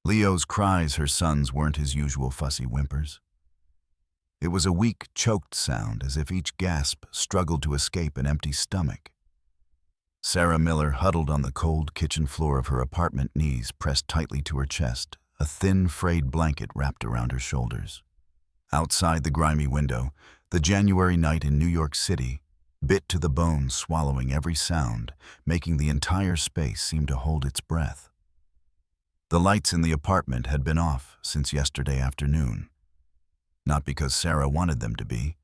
Leo's cries, her sons, weren't his usual fussy whimpers. It was a weak, choked sound, as if each gasp struggled to escape an empty stomach. Sarah Miller huddled on the cold kitchen floor of her apartment, knees pressed tightly to her chest, a thin, frayed blanket wrapped around her shoulders. Outside the grimy window, the January night in New York City bit to the bone, swallowing every sound, making the entire space seem to hold its breath. The lights in the apartment had been off since yesterday afternoon. Not because Sarah wanted them to be,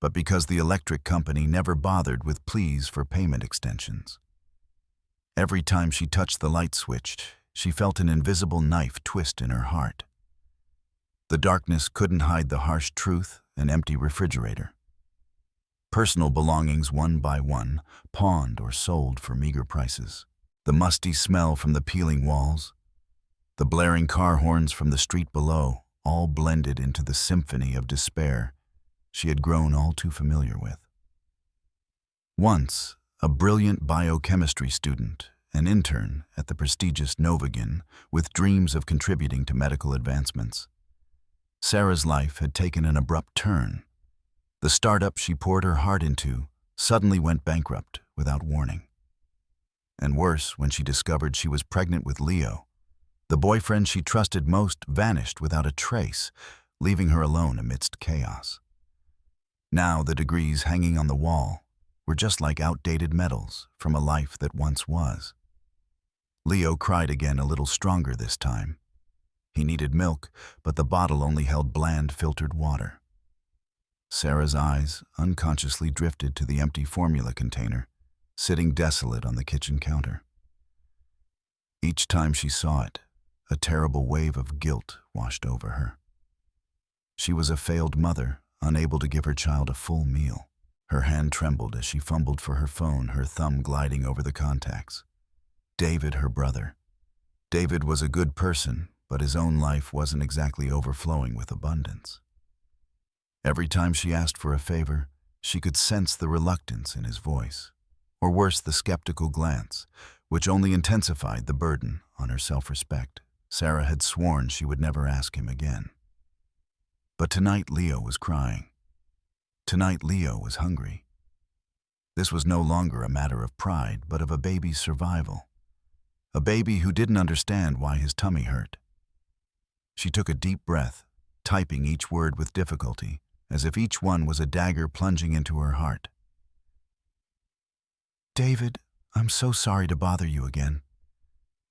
but because the electric company never bothered with pleas for payment extensions. Every time she touched the light switch, she felt an invisible knife twist in her heart. The darkness couldn't hide the harsh truth: an empty refrigerator. Personal belongings, one by one, pawned or sold for meager prices. The musty smell from the peeling walls, the blaring car horns from the street below, all blended into the symphony of despair she had grown all too familiar with. Once, a brilliant biochemistry student, an intern at the prestigious Novagin, with dreams of contributing to medical advancements, Sarah's life had taken an abrupt turn. The startup she poured her heart into suddenly went bankrupt without warning. And worse, when she discovered she was pregnant with Leo, the boyfriend she trusted most vanished without a trace, leaving her alone amidst chaos. Now the degrees hanging on the wall were just like outdated medals from a life that once was. Leo cried again, a little stronger this time. He needed milk, but the bottle only held bland, filtered water. Sarah's eyes unconsciously drifted to the empty formula container, sitting desolate on the kitchen counter. Each time she saw it, a terrible wave of guilt washed over her. She was a failed mother, unable to give her child a full meal. Her hand trembled as she fumbled for her phone, her thumb gliding over the contacts. David, her brother. David was a good person, but his own life wasn't exactly overflowing with abundance. Every time she asked for a favor, she could sense the reluctance in his voice, or worse, the skeptical glance, which only intensified the burden on her self-respect. Sarah had sworn she would never ask him again. But tonight Leo was crying. Tonight Leo was hungry. This was no longer a matter of pride, but of a baby's survival. A baby who didn't understand why his tummy hurt. She took a deep breath, typing each word with difficulty, as if each one was a dagger plunging into her heart. David, I'm so sorry to bother you again.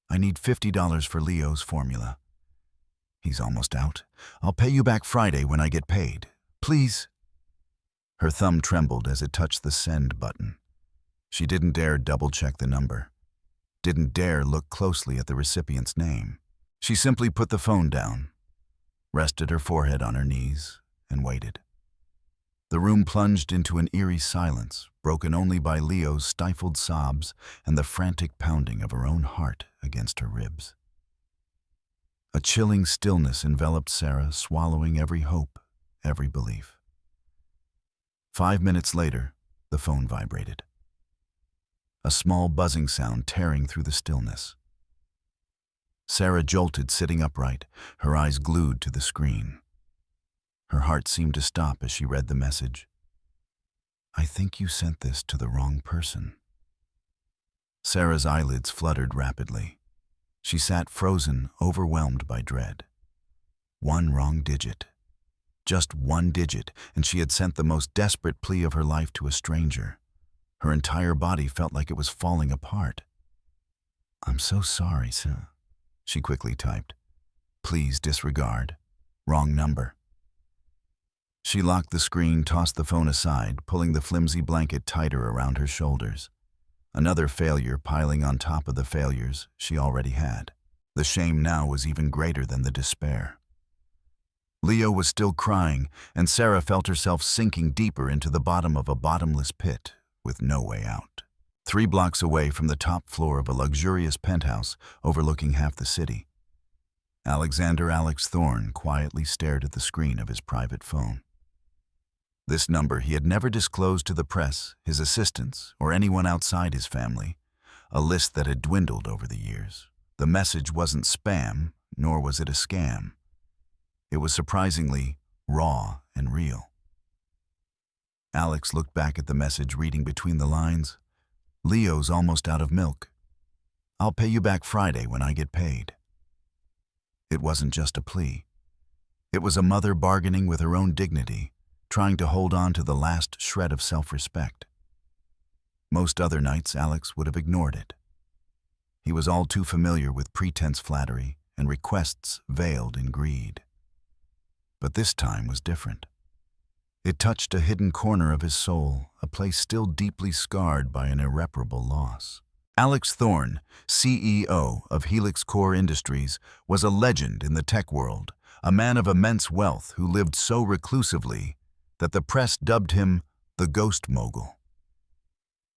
I need $50 for Leo's formula. He's almost out. I'll pay you back Friday when I get paid. Please. Her thumb trembled as it touched the send button. She didn't dare double-check the number. Didn't dare look closely at the recipient's name. She simply put the phone down, rested her forehead on her knees, and waited. The room plunged into an eerie silence, broken only by Leo's stifled sobs and the frantic pounding of her own heart against her ribs. A chilling stillness enveloped Sarah, swallowing every hope, every belief. 5 minutes later, the phone vibrated. A small buzzing sound tearing through the stillness. Sarah jolted, sitting upright, her eyes glued to the screen. Her heart seemed to stop as she read the message. I think you sent this to the wrong person. Sarah's eyelids fluttered rapidly. She sat frozen, overwhelmed by dread. One wrong digit. Just one digit, and she had sent the most desperate plea of her life to a stranger. Her entire body felt like it was falling apart. I'm so sorry, sir, she quickly typed. Please disregard. Wrong number. She locked the screen, tossed the phone aside, pulling the flimsy blanket tighter around her shoulders. Another failure piling on top of the failures she already had. The shame now was even greater than the despair. Leo was still crying, and Sarah felt herself sinking deeper into the bottom of a bottomless pit with no way out. 3 blocks away from the top floor of a luxurious penthouse overlooking half the city, Alexander Alex Thorne quietly stared at the screen of his private phone. This number he had never disclosed to the press, his assistants, or anyone outside his family, a list that had dwindled over the years. The message wasn't spam, nor was it a scam. It was surprisingly raw and real. Alex looked back at the message, reading between the lines. Leo's almost out of milk. I'll pay you back Friday when I get paid. It wasn't just a plea. It was a mother bargaining with her own dignity, trying to hold on to the last shred of self-respect. Most other nights, Alex would have ignored it. He was all too familiar with pretense flattery and requests veiled in greed. But this time was different. It touched a hidden corner of his soul, a place still deeply scarred by an irreparable loss. Alex Thorne, CEO of Helix Core Industries, was a legend in the tech world, a man of immense wealth who lived so reclusively that the press dubbed him the Ghost Mogul.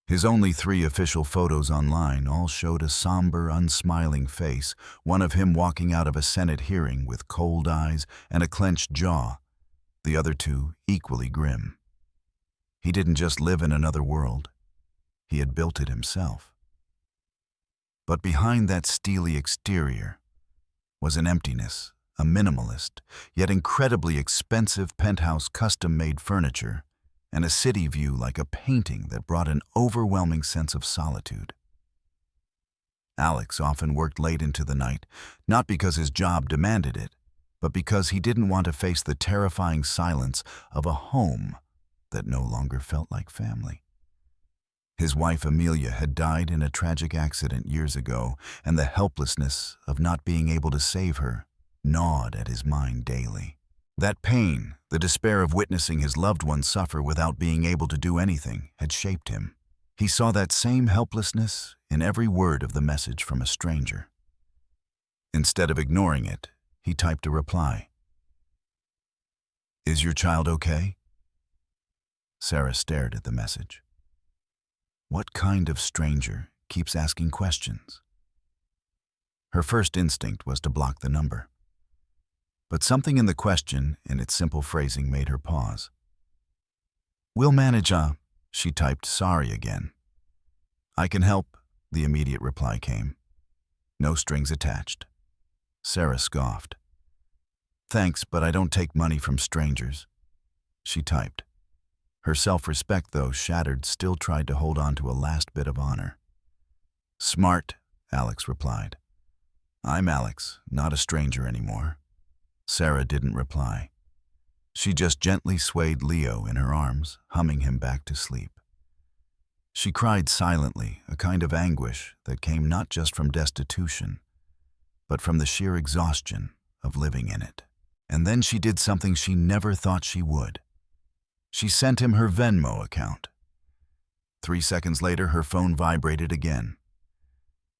His only 3 official photos online all showed a somber, unsmiling face, one of him walking out of a Senate hearing with cold eyes and a clenched jaw, the other 2 equally grim. He didn't just live in another world. He had built it himself. But behind that steely exterior was an emptiness, a minimalist, yet incredibly expensive penthouse custom-made furniture, and a city view like a painting that brought an overwhelming sense of solitude. Alex often worked late into the night, not because his job demanded it, but because he didn't want to face the terrifying silence of a home that no longer felt like family. His wife Amelia had died in a tragic accident years ago, and the helplessness of not being able to save her gnawed at his mind daily. That pain, the despair of witnessing his loved one suffer without being able to do anything, had shaped him. He saw that same helplessness in every word of the message from a stranger. Instead of ignoring it, he typed a reply. "Is your child okay?" Sarah stared at the message. What kind of stranger keeps asking questions? Her first instinct was to block the number. But something in the question, in its simple phrasing, made her pause. "We'll manage, she typed sorry again. "I can help," the immediate reply came. No strings attached. Sarah scoffed. "Thanks, but I don't take money from strangers," she typed. Her self-respect, though shattered, still tried to hold on to a last bit of honor. "Smart," Alex replied. "I'm Alex, not a stranger anymore." Sarah didn't reply. She just gently swayed Leo in her arms, humming him back to sleep. She cried silently, a kind of anguish that came not just from destitution, but from the sheer exhaustion of living in it. And then she did something she never thought she would. She sent him her Venmo account. 3 seconds later, her phone vibrated again.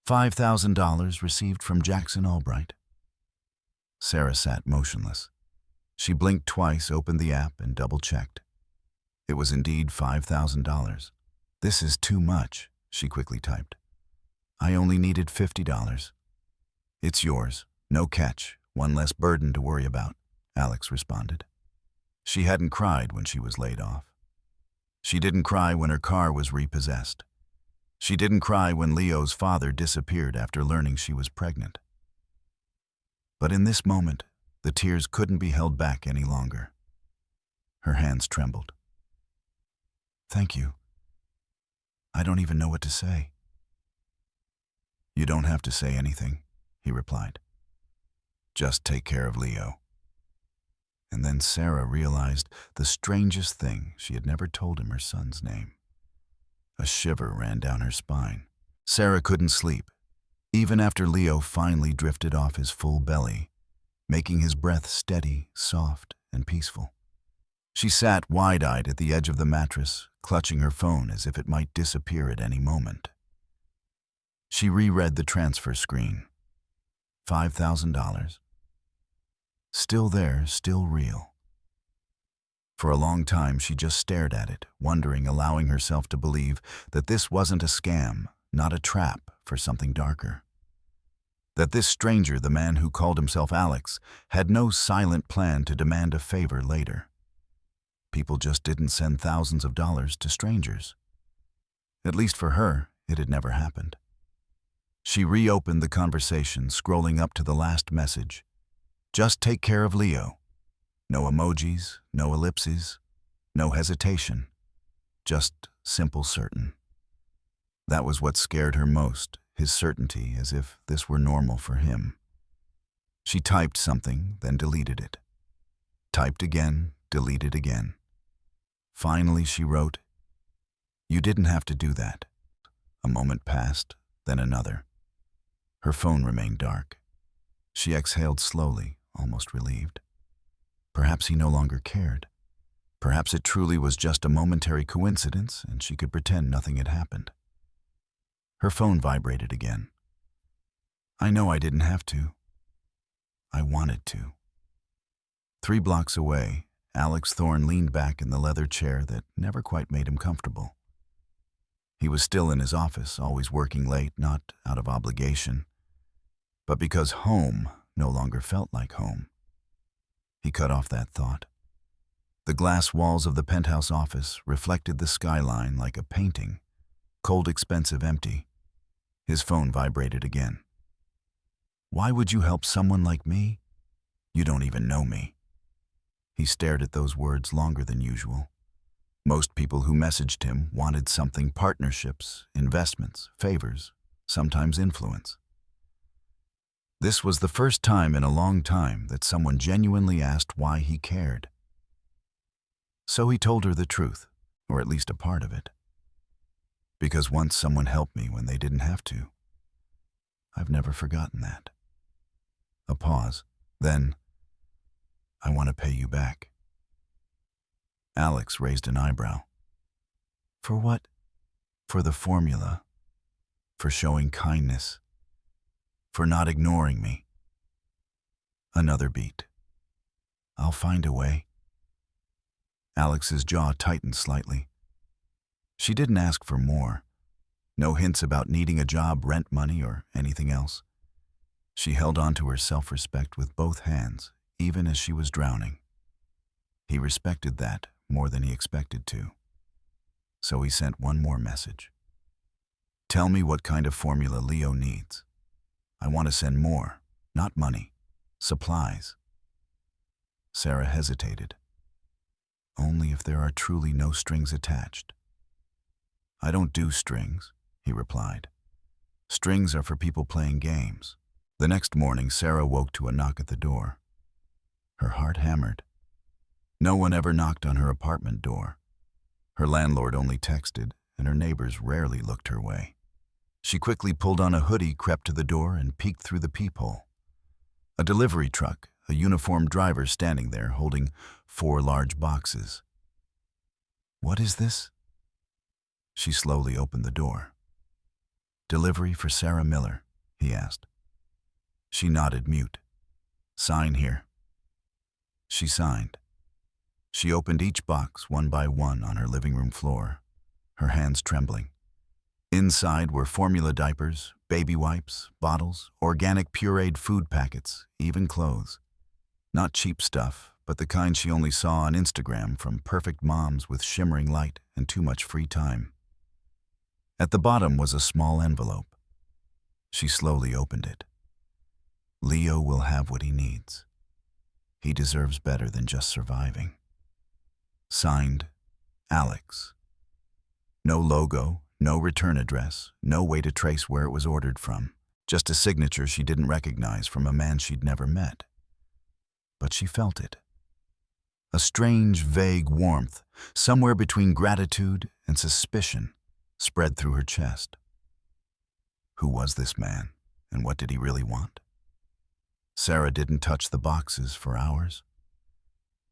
$5,000 received from Jackson Albright. Sarah sat motionless. She blinked twice, opened the app, and double-checked. It was indeed $5,000. "This is too much," she quickly typed. "I only needed $50. "It's yours. No catch. One less burden to worry about," Alex responded. She hadn't cried when she was laid off. She didn't cry when her car was repossessed. She didn't cry when Leo's father disappeared after learning she was pregnant. But in this moment, the tears couldn't be held back any longer. Her hands trembled. "Thank you. I don't even know what to say." "You don't have to say anything," he replied. "Just take care of Leo." And then Sarah realized the strangest thing. She had never told him her son's name. A shiver ran down her spine. Sarah couldn't sleep, even after Leo finally drifted off his full belly, making his breath steady, soft, and peaceful. She sat wide-eyed at the edge of the mattress, clutching her phone as if it might disappear at any moment. She reread the transfer screen. $5,000. Still there, still real. For a long time, she just stared at it, wondering, allowing herself to believe that this wasn't a scam, not a trap for something darker. That this stranger, the man who called himself Alex, had no silent plan to demand a favor later. People just didn't send thousands of dollars to strangers. At least for her, it had never happened. She reopened the conversation, scrolling up to the last message. Just take care of Leo. No emojis, no ellipses, no hesitation. Just simple certain. That was what scared her most, his certainty, as if this were normal for him. She typed something, then deleted it. Typed again, deleted again. Finally, she wrote, "You didn't have to do that." A moment passed, then another. Her phone remained dark. She exhaled slowly, almost relieved. Perhaps he no longer cared. Perhaps it truly was just a momentary coincidence and she could pretend nothing had happened. Her phone vibrated again. I know I didn't have to. I wanted to. 3 blocks away, Alex Thorne leaned back in the leather chair that never quite made him comfortable. He was still in his office, always working late, not out of obligation, but because home no longer felt like home. He cut off that thought. The glass walls of the penthouse office reflected the skyline like a painting, cold, expensive, empty. His phone vibrated again. Why would you help someone like me? You don't even know me. He stared at those words longer than usual. Most people who messaged him wanted something: partnerships, investments, favors, sometimes influence. This was the first time in a long time that someone genuinely asked why he cared. So he told her the truth, or at least a part of it. Because once someone helped me when they didn't have to. I've never forgotten that. A pause. Then, I want to pay you back. Alex raised an eyebrow. For what? For the formula. For showing kindness. For not ignoring me. Another beat. I'll find a way. Alex's jaw tightened slightly. She didn't ask for more. No hints about needing a job, rent money, or anything else. She held on to her self-respect with both hands, even as she was drowning. He respected that more than he expected to. So he sent one more message. Tell me what kind of formula Leo needs. I want to send more, not money, supplies. Sarah hesitated. Only if there are truly no strings attached. I don't do strings, he replied. Strings are for people playing games. The next morning, Sarah woke to a knock at the door. Her heart hammered. No one ever knocked on her apartment door. Her landlord only texted, and her neighbors rarely looked her way. She quickly pulled on a hoodie, crept to the door, and peeked through the peephole. A delivery truck, a uniformed driver standing there holding 4 large boxes. What is this? She slowly opened the door. Delivery for Sarah Miller, he asked. She nodded, mute. Sign here. She signed. She opened each box one by one on her living room floor, her hands trembling. Inside were formula diapers, baby wipes, bottles, organic pureed food packets, even clothes. Not cheap stuff, but the kind she only saw on Instagram from perfect moms with shimmering light and too much free time. At the bottom was a small envelope. She slowly opened it. Leo will have what he needs. He deserves better than just surviving. Signed, Alex. No logo, no return address, no way to trace where it was ordered from. Just a signature she didn't recognize from a man she'd never met. But she felt it. A strange, vague warmth, somewhere between gratitude and suspicion, spread through her chest. Who was this man, and what did he really want? Sarah didn't touch the boxes for hours.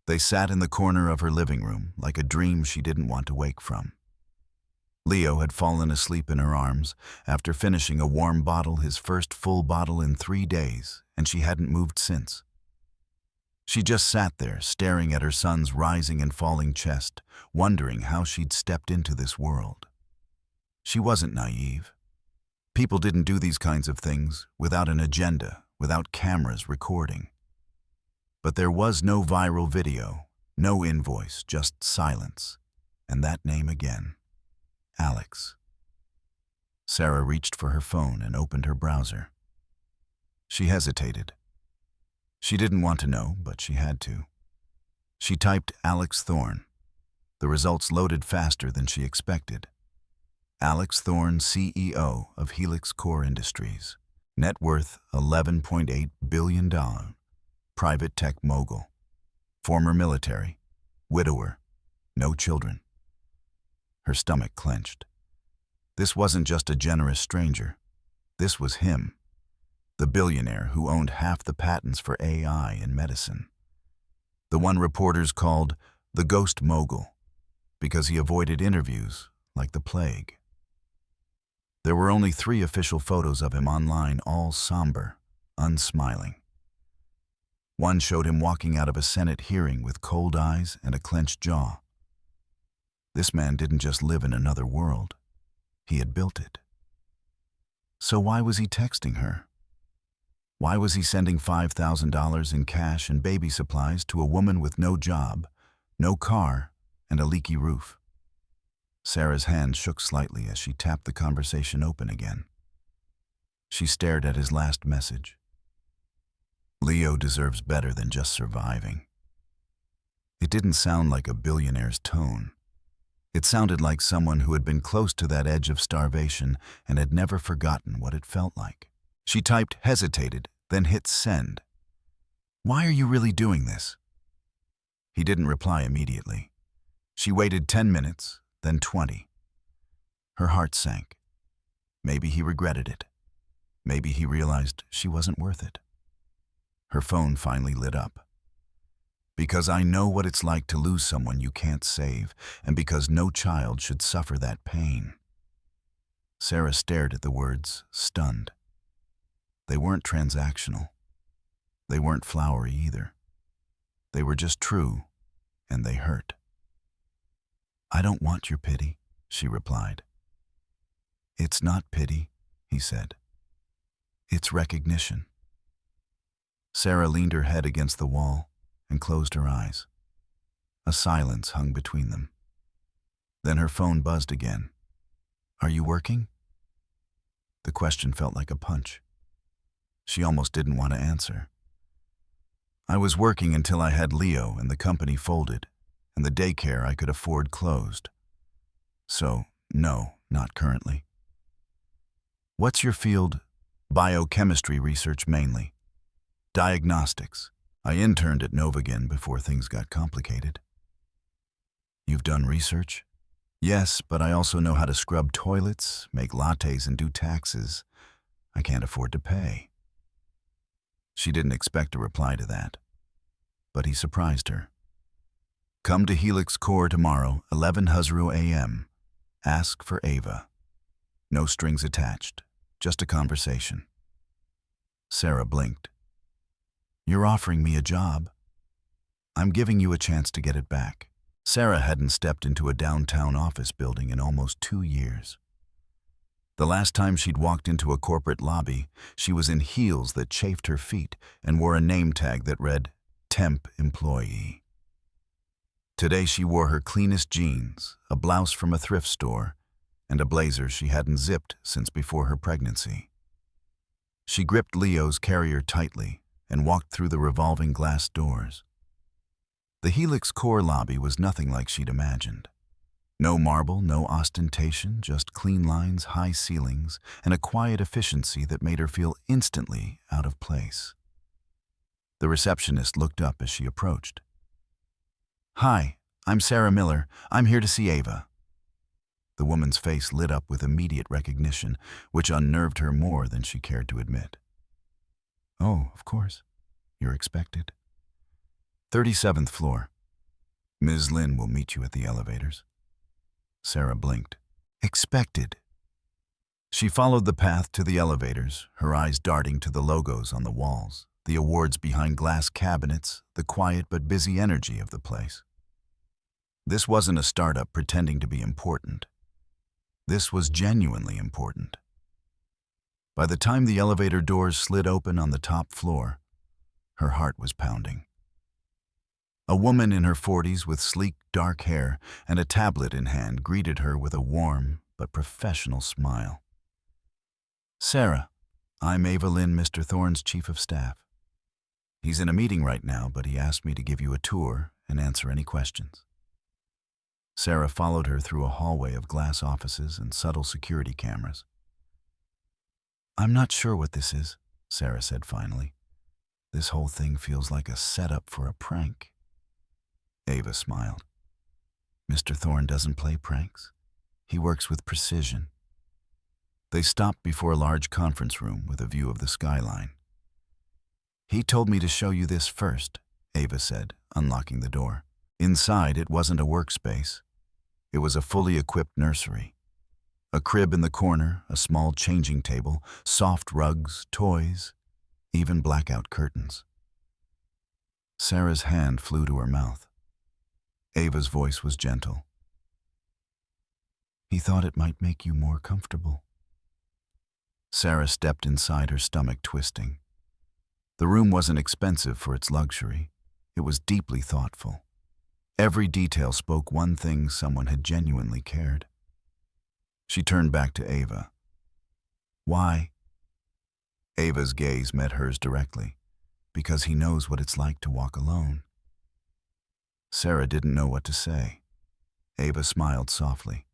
They sat in the corner of her living room like a dream she didn't want to wake from. Leo had fallen asleep in her arms after finishing a warm bottle, his first full bottle in 3 days, and she hadn't moved since. She just sat there, staring at her son's rising and falling chest, wondering how she'd stepped into this world. She wasn't naive. People didn't do these kinds of things without an agenda, without cameras recording. But there was no viral video, no invoice, just silence, and that name again. Alex. Sarah reached for her phone and opened her browser. She hesitated. She didn't want to know, but she had to. She typed Alex Thorne. The results loaded faster than she expected. Alex Thorne, CEO of Helix Core Industries. Net worth $11.8 billion. Private tech mogul. Former military. Widower. No children. Her stomach clenched. This wasn't just a generous stranger. This was him, the billionaire who owned half the patents for AI in medicine. The one reporters called the ghost mogul, because he avoided interviews like the plague. There were only 3 official photos of him online, all somber, unsmiling. One showed him walking out of a Senate hearing with cold eyes and a clenched jaw. This man didn't just live in another world. He had built it. So why was he texting her? Why was he sending $5,000 in cash and baby supplies to a woman with no job, no car, and a leaky roof? Sarah's hand shook slightly as she tapped the conversation open again. She stared at his last message. Leo deserves better than just surviving. It didn't sound like a billionaire's tone. It sounded like someone who had been close to that edge of starvation and had never forgotten what it felt like. She typed, hesitated, then hit send. "Why are you really doing this?" He didn't reply immediately. She waited 10 minutes, then 20. Her heart sank. Maybe he regretted it. Maybe he realized she wasn't worth it. Her phone finally lit up. "Because I know what it's like to lose someone you can't save, and because no child should suffer that pain." Sarah stared at the words, stunned. They weren't transactional. They weren't flowery either. They were just true, and they hurt. "I don't want your pity," she replied. "It's not pity," he said. "It's recognition." Sarah leaned her head against the wall and closed her eyes. A silence hung between them. Then her phone buzzed again. "Are you working?" The question felt like a punch. She almost didn't want to answer. "I was working until I had Leo and the company folded, and the daycare I could afford closed. So, no, not currently." "What's your field?" "Biochemistry research mainly. Diagnostics. I interned at Novagen before things got complicated." "You've done research?" "Yes, but I also know how to scrub toilets, make lattes, and do taxes. I can't afford to pay." She didn't expect a reply to that, but he surprised her. "Come to Helix Core tomorrow, 11:00 a.m. Ask for Ava. No strings attached, just a conversation." Sarah blinked. "You're offering me a job." "I'm giving you a chance to get it back." Sarah hadn't stepped into a downtown office building in almost 2 years. The last time she'd walked into a corporate lobby, she was in heels that chafed her feet and wore a name tag that read, "Temp Employee." Today she wore her cleanest jeans, a blouse from a thrift store, and a blazer she hadn't zipped since before her pregnancy. She gripped Leo's carrier tightly and walked through the revolving glass doors. The Helix Core lobby was nothing like she'd imagined. No marble, no ostentation, just clean lines, high ceilings, and a quiet efficiency that made her feel instantly out of place. The receptionist looked up as she approached. "Hi, I'm Sarah Miller. I'm here to see Ava." The woman's face lit up with immediate recognition, which unnerved her more than she cared to admit. "Oh, of course. You're expected." 37th floor. "Ms. Lin will meet you at the elevators." Sarah blinked. Expected. She followed the path to the elevators, her eyes darting to the logos on the walls, the awards behind glass cabinets, the quiet but busy energy of the place. This wasn't a startup pretending to be important. This was genuinely important. By the time the elevator doors slid open on the top floor, her heart was pounding. A woman in her 40s with sleek, dark hair and a tablet in hand greeted her with a warm but professional smile. Sarah, I'm Ava Lynn, Mr. Thorne's chief of staff. He's in a meeting right now, but he asked me to give you a tour and answer any questions. Sarah followed her through a hallway of glass offices and subtle security cameras. I'm not sure what this is, Sarah said finally. This whole thing feels like a setup for a prank. Ava smiled. Mr. Thorne doesn't play pranks. He works with precision. They stopped before a large conference room with a view of the skyline. He told me to show you this first, Ava said, unlocking the door. Inside, it wasn't a workspace. It was a fully equipped nursery. A crib in the corner, a small changing table, soft rugs, toys, even blackout curtains. Sarah's hand flew to her mouth. Ava's voice was gentle. He thought it might make you more comfortable. Sarah stepped inside, her stomach twisting. The room wasn't expensive for its luxury. It was deeply thoughtful. Every detail spoke one thing: someone had genuinely cared. She turned back to Ava. Why? Ava's gaze met hers directly. Because he knows what it's like to walk alone. Sarah didn't know what to say. Ava smiled softly.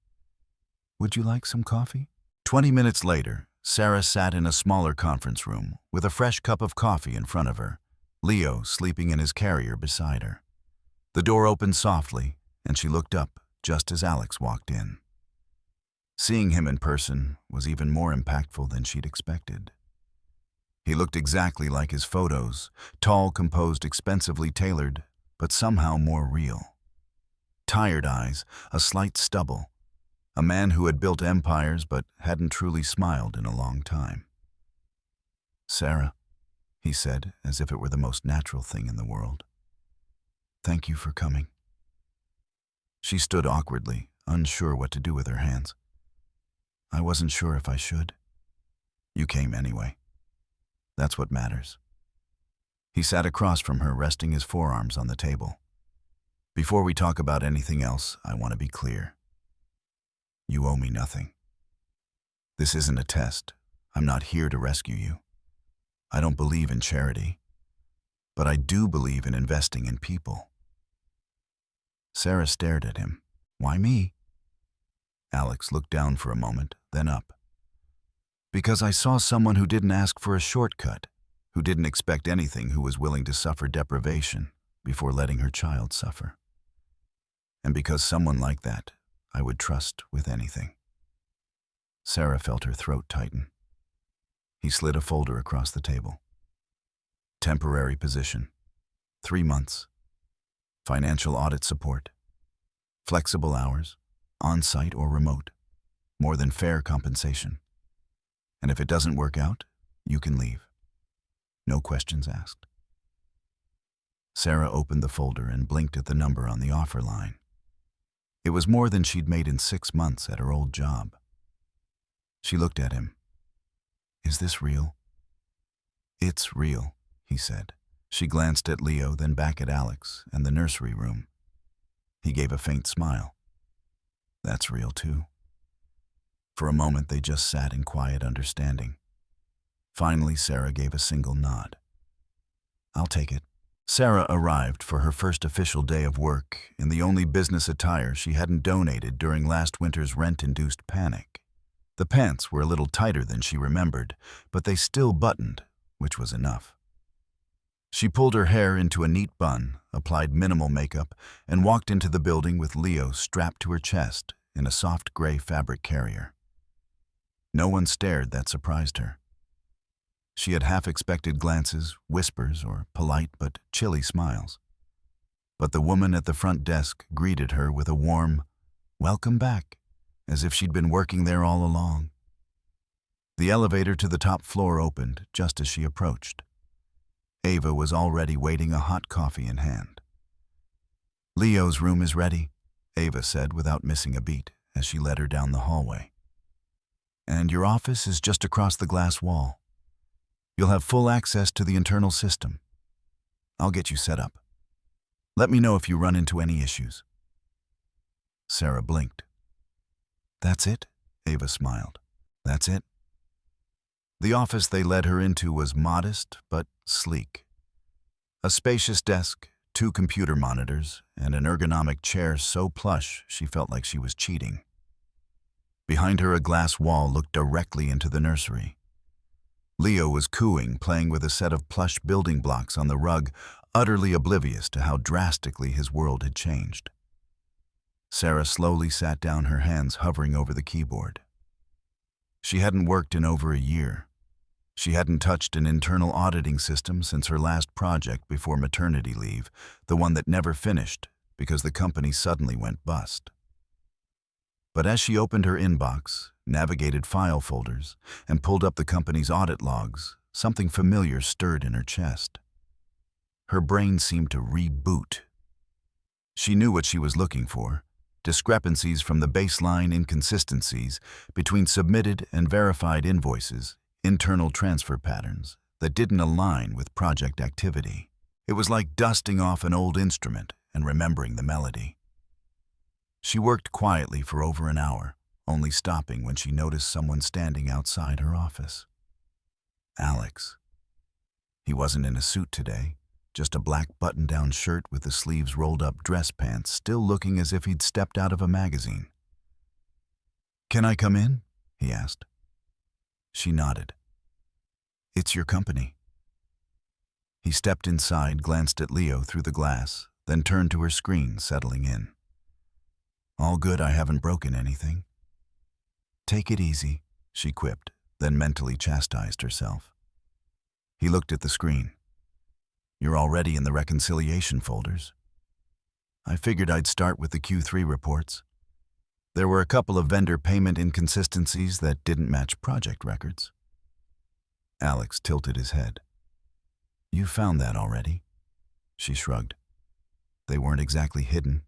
Would you like some coffee? 20 minutes later, Sarah sat in a smaller conference room with a fresh cup of coffee in front of her, Leo sleeping in his carrier beside her. The door opened softly, and she looked up just as Alex walked in. Seeing him in person was even more impactful than she'd expected. He looked exactly like his photos, tall, composed, expensively tailored, but somehow more real. Tired eyes, a slight stubble. A man who had built empires but hadn't truly smiled in a long time. Sarah, he said, as if it were the most natural thing in the world. Thank you for coming. She stood awkwardly, unsure what to do with her hands. I wasn't sure if I should. You came anyway. That's what matters. He sat across from her, resting his forearms on the table. Before we talk about anything else, I want to be clear. You owe me nothing. This isn't a test. I'm not here to rescue you. I don't believe in charity, but I do believe in investing in people. Sarah stared at him. Why me? Alex looked down for a moment, then up. Because I saw someone who didn't ask for a shortcut, who didn't expect anything, who was willing to suffer deprivation before letting her child suffer. And because someone like that, I would trust with anything. Sarah felt her throat tighten. He slid a folder across the table. Temporary position. 3 months. Financial audit support. Flexible hours, on-site or remote. More than fair compensation. And if it doesn't work out, you can leave. No questions asked. Sarah opened the folder and blinked at the number on the offer line. It was more than she'd made in 6 months at her old job. She looked at him. Is this real? It's real, he said. She glanced at Leo, then back at Alex and the nursery room. He gave a faint smile. That's real too. For a moment they just sat in quiet understanding. Finally, Sarah gave a single nod. I'll take it. Sarah arrived for her first official day of work in the only business attire she hadn't donated during last winter's rent-induced panic. The pants were a little tighter than she remembered, but they still buttoned, which was enough. She pulled her hair into a neat bun, applied minimal makeup, and walked into the building with Leo strapped to her chest in a soft gray fabric carrier. No one stared that surprised her. She had half-expected glances, whispers, or polite but chilly smiles. But the woman at the front desk greeted her with a warm, "Welcome back," as if she'd been working there all along. The elevator to the top floor opened just as she approached. Ava was already waiting, a hot coffee in hand. Leo's room is ready, Ava said without missing a beat as she led her down the hallway. And your office is just across the glass wall. You'll have full access to the internal system. I'll get you set up. Let me know if you run into any issues. Sarah blinked. That's it? Ava smiled. That's it? The office they led her into was modest but sleek. A spacious desk, 2 computer monitors, and an ergonomic chair so plush she felt like she was cheating. Behind her, a glass wall looked directly into the nursery. Leo was cooing, playing with a set of plush building blocks on the rug, utterly oblivious to how drastically his world had changed. Sarah slowly sat down, her hands hovering over the keyboard. She hadn't worked in over a year. She hadn't touched an internal auditing system since her last project before maternity leave, the one that never finished because the company suddenly went bust. But as she opened her inbox, navigated file folders, and pulled up the company's audit logs, something familiar stirred in her chest. Her brain seemed to reboot. She knew what she was looking for: discrepancies from the baseline, inconsistencies between submitted and verified invoices, internal transfer patterns that didn't align with project activity. It was like dusting off an old instrument and remembering the melody. She worked quietly for over an hour, only stopping when she noticed someone standing outside her office. Alex. He wasn't in a suit today, just a black button-down shirt with the sleeves rolled up, dress pants, still looking as if he'd stepped out of a magazine. "Can I come in?" he asked. She nodded. "It's your company." He stepped inside, glanced at Leo through the glass, then turned to her screen, settling in. "All good, I haven't broken anything." "Take it easy," she quipped, then mentally chastised herself. He looked at the screen. "You're already in the reconciliation folders." "I figured I'd start with the Q3 reports. There were a couple of vendor payment inconsistencies that didn't match project records." Alex tilted his head. "You found that already?" She shrugged. "They weren't exactly hidden."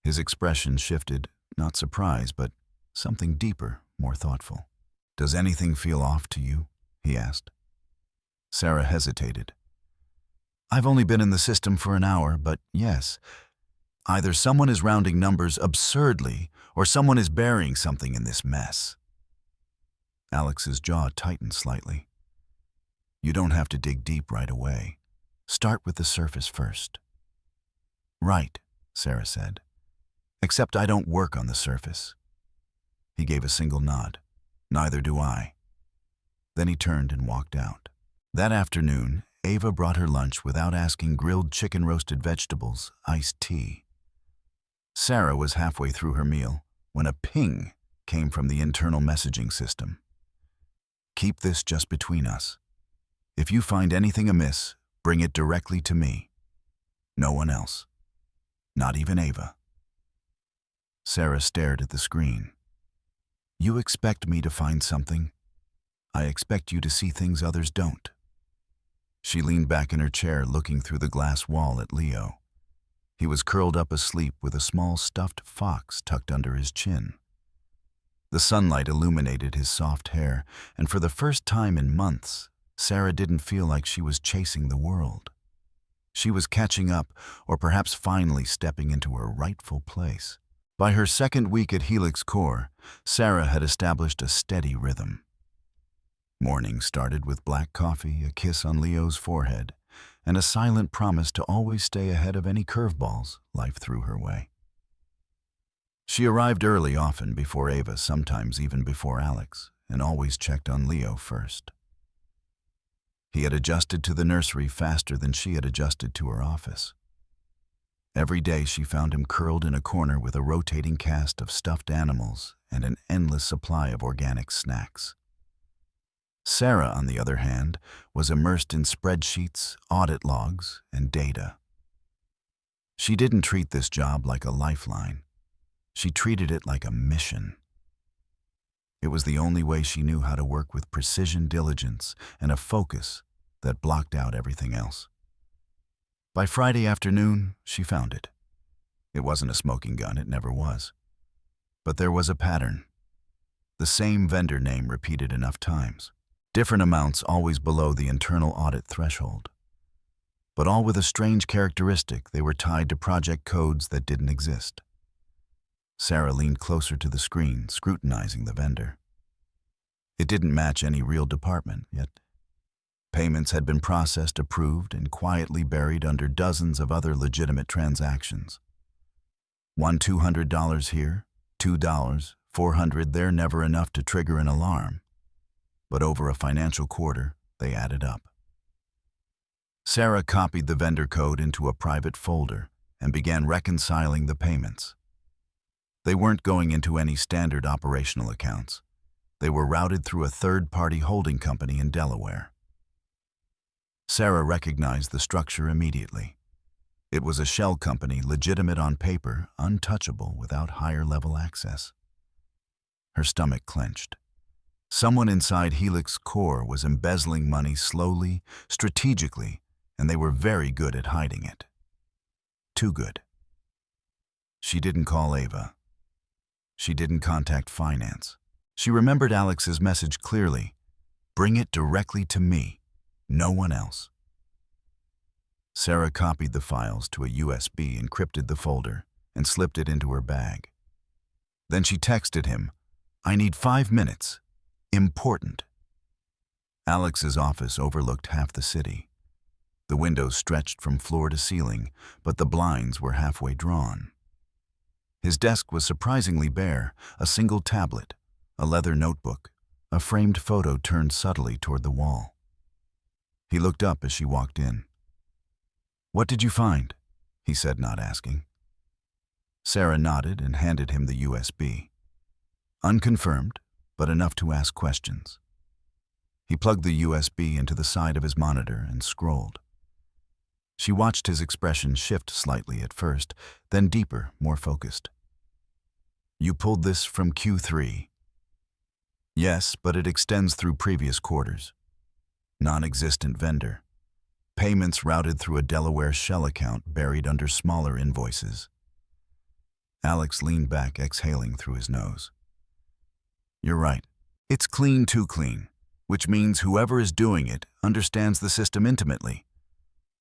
His expression shifted, not surprise, but something deeper, more thoughtful. "Does anything feel off to you?" he asked. Sarah hesitated. "I've only been in the system for an hour, but yes. Either someone is rounding numbers absurdly, or someone is burying something in this mess." Alex's jaw tightened slightly. "You don't have to dig deep right away. Start with the surface first." "Right," Sarah said. "Except I don't work on the surface." He gave a single nod. "Neither do I." Then he turned and walked out. That afternoon, Ava brought her lunch without asking: grilled chicken, roasted vegetables, iced tea. Sarah was halfway through her meal when a ping came from the internal messaging system. "Keep this just between us. If you find anything amiss, bring it directly to me. No one else. Not even Ava." Sarah stared at the screen. "You expect me to find something? I expect you to see things others don't." She leaned back in her chair, looking through the glass wall at Leo. He was curled up asleep with a small stuffed fox tucked under his chin. The sunlight illuminated his soft hair, and for the first time in months, Sarah didn't feel like she was chasing the world. She was catching up, or perhaps finally stepping into her rightful place. By her second week at Helix Core, Sarah had established a steady rhythm. Mornings started with black coffee, a kiss on Leo's forehead, and a silent promise to always stay ahead of any curveballs life threw her way. She arrived early, often before Ava, sometimes even before Alex, and always checked on Leo first. He had adjusted to the nursery faster than she had adjusted to her office. Every day she found him curled in a corner with a rotating cast of stuffed animals and an endless supply of organic snacks. Sarah, on the other hand, was immersed in spreadsheets, audit logs, and data. She didn't treat this job like a lifeline. She treated it like a mission. It was the only way she knew how to work with precision, diligence, and a focus that blocked out everything else. By Friday afternoon, she found it. It wasn't a smoking gun, it never was. But there was a pattern. The same vendor name repeated enough times. Different amounts always below the internal audit threshold. But all with a strange characteristic: they were tied to project codes that didn't exist. Sarah leaned closer to the screen, scrutinizing the vendor. It didn't match any real department, yet payments had been processed, approved, and quietly buried under dozens of other legitimate transactions. One $200 here, $2, $400 there, never enough to trigger an alarm. But over a financial quarter, they added up. Sarah copied the vendor code into a private folder and began reconciling the payments. They weren't going into any standard operational accounts. They were routed through a third-party holding company in Delaware. Sarah recognized the structure immediately. It was a shell company, legitimate on paper, untouchable without higher-level access. Her stomach clenched. Someone inside Helix Core was embezzling money slowly, strategically, and they were very good at hiding it. Too good. She didn't call Ava. She didn't contact finance. She remembered Alex's message clearly. Bring it directly to me, no one else. Sarah copied the files to a USB, encrypted the folder, and slipped it into her bag. Then she texted him, I need 5 minutes. Important. Alex's office overlooked half the city. The windows stretched from floor to ceiling, but the blinds were halfway drawn. His desk was surprisingly bare, a single tablet, a leather notebook, a framed photo turned subtly toward the wall. He looked up as she walked in. What did you find? He said, not asking. Sarah nodded and handed him the USB. Unconfirmed, but enough to ask questions. He plugged the USB into the side of his monitor and scrolled. She watched his expression shift slightly at first, then deeper, more focused. You pulled this from Q3. Yes, but it extends through previous quarters. Non-existent vendor. Payments routed through a Delaware shell account buried under smaller invoices. Alex leaned back, exhaling through his nose. You're right. It's clean, too clean, which means whoever is doing it understands the system intimately.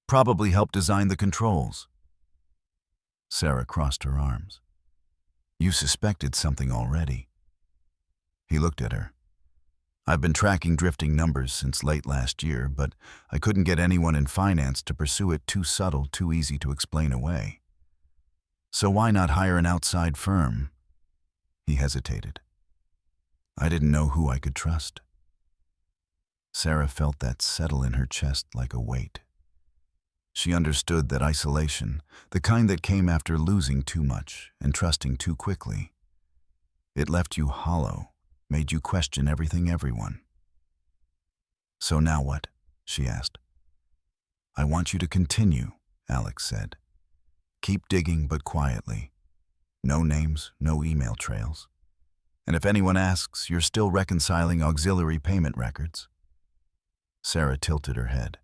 Probably helped design the controls. Sarah crossed her arms. You suspected something already. He looked at her. I've been tracking drifting numbers since late last year, but I couldn't get anyone in finance to pursue it. Too subtle, too easy to explain away. So why not hire an outside firm? He hesitated. I didn't know who I could trust. Sarah felt that settle in her chest like a weight. She understood that isolation, the kind that came after losing too much and trusting too quickly, it left you hollow, made you question everything, everyone. So now what? She asked. I want you to continue, Alex said. Keep digging, but quietly. No names, no email trails. And if anyone asks, you're still reconciling auxiliary payment records. Sarah tilted her head.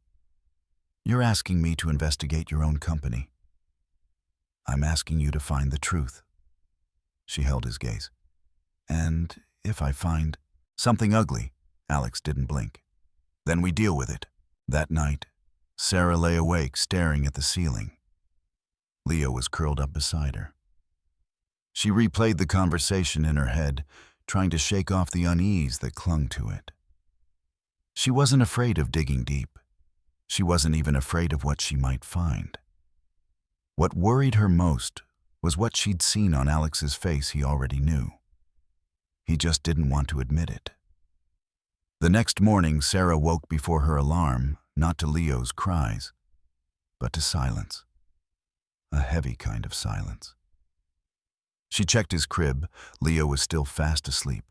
You're asking me to investigate your own company. I'm asking you to find the truth. She held his gaze. And if I find something ugly, Alex didn't blink. Then we deal with it. That night, Sarah lay awake staring at the ceiling. Leo was curled up beside her. She replayed the conversation in her head, trying to shake off the unease that clung to it. She wasn't afraid of digging deep. She wasn't even afraid of what she might find. What worried her most was what she'd seen on Alex's face he already knew. He just didn't want to admit it. The next morning, Sarah woke before her alarm, not to Leo's cries, but to silence. A heavy kind of silence. She checked his crib. Leo was still fast asleep,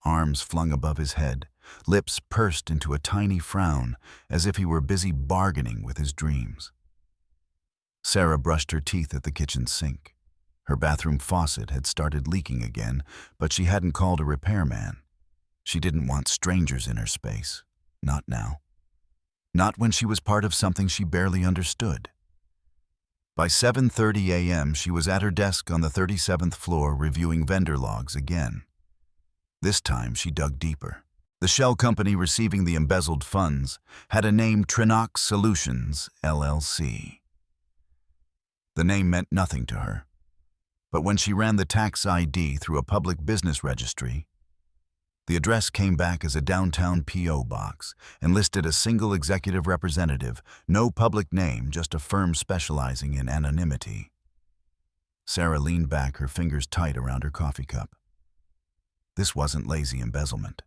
arms flung above his head, lips pursed into a tiny frown as if he were busy bargaining with his dreams. Sarah brushed her teeth at the kitchen sink. Her bathroom faucet had started leaking again, but she hadn't called a repairman. She didn't want strangers in her space. Not now. Not when she was part of something she barely understood. By 7:30 a.m., she was at her desk on the 37th floor reviewing vendor logs again. This time, she dug deeper. The shell company receiving the embezzled funds had a name, Trinox Solutions, LLC. The name meant nothing to her. But when she ran the tax ID through a public business registry, The address came back as a downtown P.O. box and listed a single executive representative, no public name, just a firm specializing in anonymity. Sarah leaned back, her fingers tight around her coffee cup. This wasn't lazy embezzlement.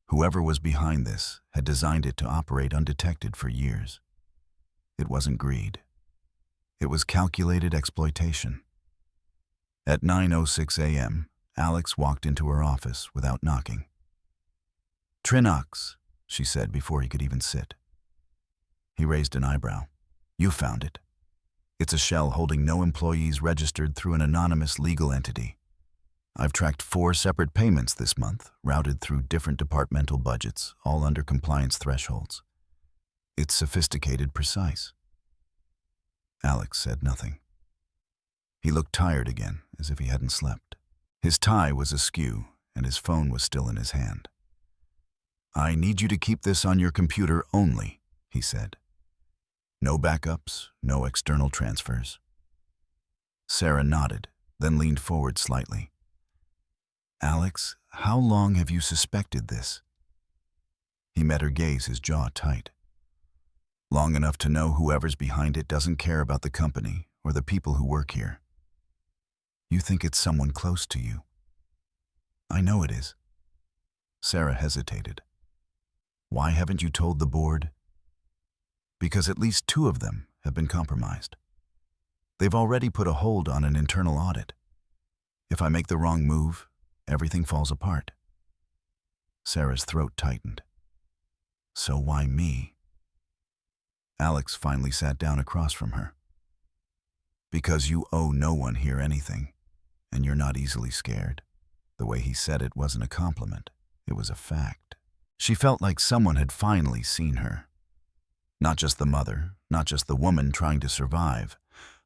Whoever was behind this had designed it to operate undetected for years. It wasn't greed. It was calculated exploitation. At 9:06 a.m., Alex walked into her office without knocking. "Trinox," she said before he could even sit. He raised an eyebrow. "You found it. It's a shell holding no employees registered through an anonymous legal entity. I've tracked 4 separate payments this month, routed through different departmental budgets, all under compliance thresholds. It's sophisticated, precise." Alex said nothing. He looked tired again, as if he hadn't slept. His tie was askew, and his phone was still in his hand. "I need you to keep this on your computer only," he said. "No backups, no external transfers." Sarah nodded, then leaned forward slightly. "Alex, how long have you suspected this?" He met her gaze, his jaw tight. "Long enough to know whoever's behind it doesn't care about the company or the people who work here." "You think it's someone close to you?" "I know it is." Sarah hesitated. "Why haven't you told the board?" "Because at least 2 of them have been compromised. They've already put a hold on an internal audit. If I make the wrong move, everything falls apart." Sarah's throat tightened. "So why me?" Alex finally sat down across from her. "Because you owe no one here anything, and you're not easily scared." The way he said it wasn't a compliment. It was a fact. She felt like someone had finally seen her. Not just the mother, not just the woman trying to survive,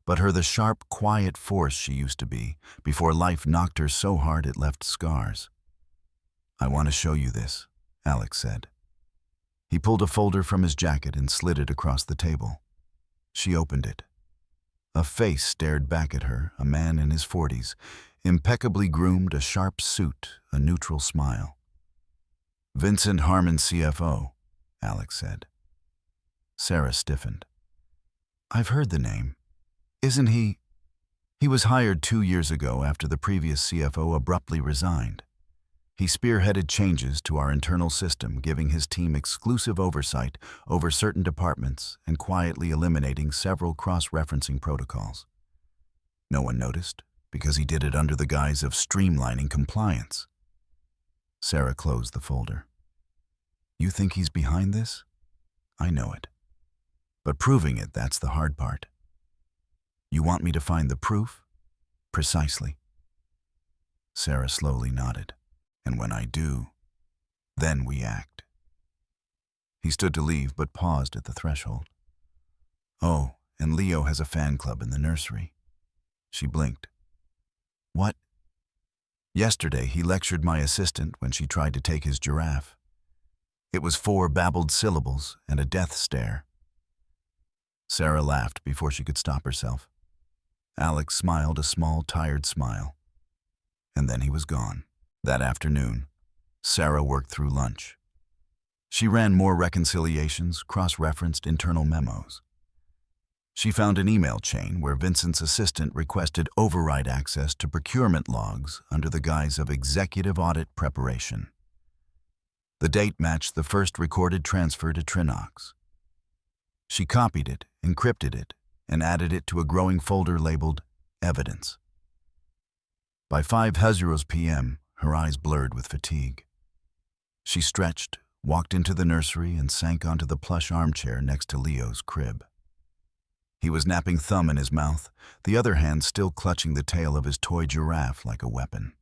but her, the sharp, quiet force she used to be before life knocked her so hard it left scars. "I want to show you this," Alex said. He pulled a folder from his jacket and slid it across the table. She opened it. A face stared back at her, a man in his 40s, impeccably groomed, a sharp suit, a neutral smile. "Vincent Harmon, CFO," Alex said. Sarah stiffened. "I've heard the name. Isn't he?" "He was hired 2 years ago after the previous CFO abruptly resigned. He spearheaded changes to our internal system, giving his team exclusive oversight over certain departments and quietly eliminating several cross-referencing protocols. No one noticed, because he did it under the guise of streamlining compliance." Sarah closed the folder. "You think he's behind this?" "I know it. But proving it, that's the hard part." "You want me to find the proof?" "Precisely." Sarah slowly nodded. "And when I do, then we act." He stood to leave, but paused at the threshold. "Oh, and Leo has a fan club in the nursery." She blinked. "What?" "Yesterday, he lectured my assistant when she tried to take his giraffe. It was 4 babbled syllables and a death stare." Sarah laughed before she could stop herself. Alex smiled a small, tired smile. And then he was gone. That afternoon, Sarah worked through lunch. She ran more reconciliations, cross-referenced internal memos. She found an email chain where Vincent's assistant requested override access to procurement logs under the guise of executive audit preparation. The date matched the first recorded transfer to Trinox. She copied it, encrypted it, and added it to a growing folder labeled Evidence. By 5:00 p.m., her eyes blurred with fatigue. She stretched, walked into the nursery, and sank onto the plush armchair next to Leo's crib. He was napping, thumb in his mouth, the other hand still clutching the tail of his toy giraffe like a weapon.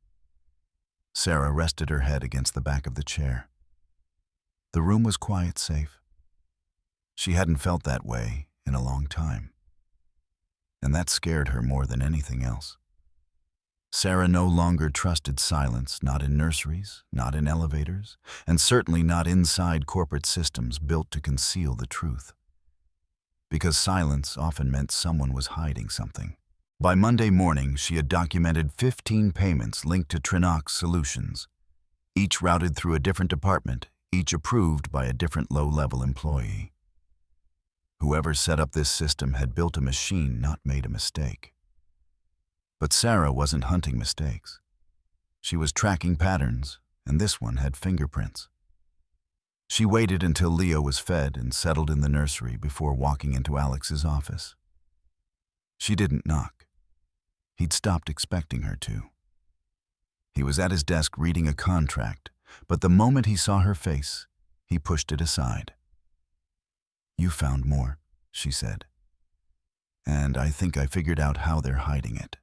Sarah rested her head against the back of the chair. The room was quiet, safe. She hadn't felt that way in a long time. And that scared her more than anything else. Sarah no longer trusted silence, not in nurseries, not in elevators, and certainly not inside corporate systems built to conceal the truth. Because silence often meant someone was hiding something. By Monday morning, she had documented 15 payments linked to Trinox Solutions. each routed through a different department, each approved by a different low-level employee. Whoever set up this system had built a machine, not made a mistake. But Sarah wasn't hunting mistakes. She was tracking patterns, and this one had fingerprints. She waited until Leo was fed and settled in the nursery before walking into Alex's office. She didn't knock. He'd stopped expecting her to. He was at his desk reading a contract, but the moment he saw her face, he pushed it aside. "You found more," she said. "And I think I figured out how they're hiding it."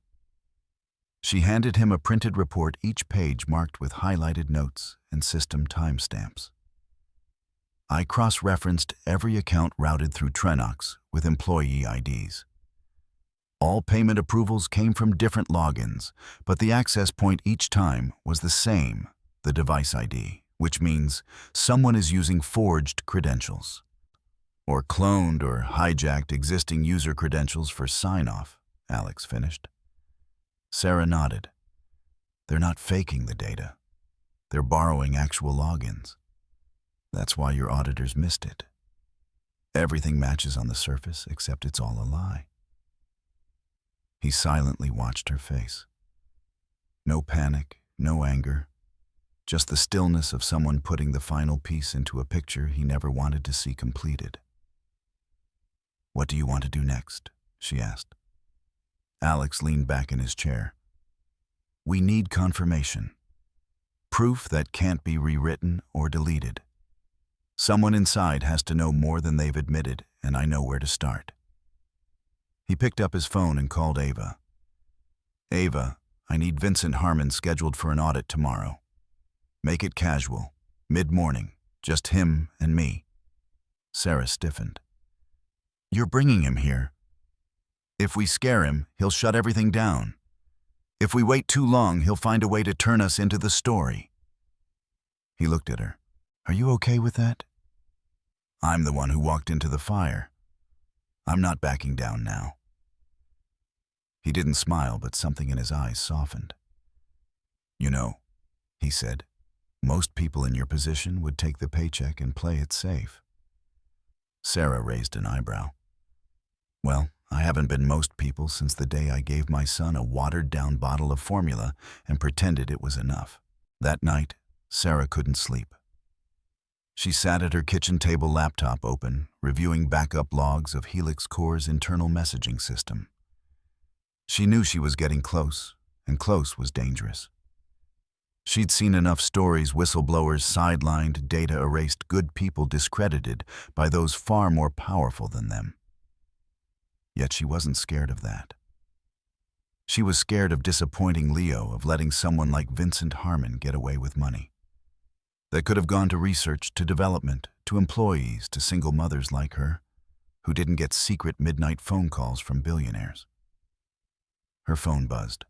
She handed him a printed report, each page marked with highlighted notes and system timestamps. "I cross-referenced every account routed through Trenox with employee IDs. All payment approvals came from different logins, but the access point each time was the same, the device ID, which means someone is using forged credentials, or cloned or hijacked existing user credentials for sign-off," Alex finished. Sarah nodded. "They're not faking the data. They're borrowing actual logins. That's why your auditors missed it. Everything matches on the surface, except it's all a lie." He silently watched her face. No panic, no anger, just the stillness of someone putting the final piece into a picture he never wanted to see completed. "What do you want to do next?" she asked. Alex leaned back in his chair. "We need confirmation. Proof that can't be rewritten or deleted. Someone inside has to know more than they've admitted, and I know where to start." He picked up his phone and called Ava. "Ava, I need Vincent Harmon scheduled for an audit tomorrow. Make it casual, mid-morning, just him and me." Sarah stiffened. "You're bringing him here. If we scare him, he'll shut everything down. If we wait too long, he'll find a way to turn us into the story." He looked at her. "Are you okay with that?" "I'm the one who walked into the fire. I'm not backing down now." He didn't smile, but something in his eyes softened. "You know," he said, "most people in your position would take the paycheck and play it safe." Sarah raised an eyebrow. "Well, I haven't been most people since the day I gave my son a watered-down bottle of formula and pretended it was enough." That night, Sarah couldn't sleep. She sat at her kitchen table, laptop open, reviewing backup logs of Helix Core's internal messaging system. She knew she was getting close, and close was dangerous. She'd seen enough stories, whistleblowers sidelined, data erased, good people discredited by those far more powerful than them. Yet she wasn't scared of that. She was scared of disappointing Leo, of letting someone like Vincent Harmon get away with money that could have gone to research, to development, to employees, to single mothers like her, who didn't get secret midnight phone calls from billionaires. Her phone buzzed.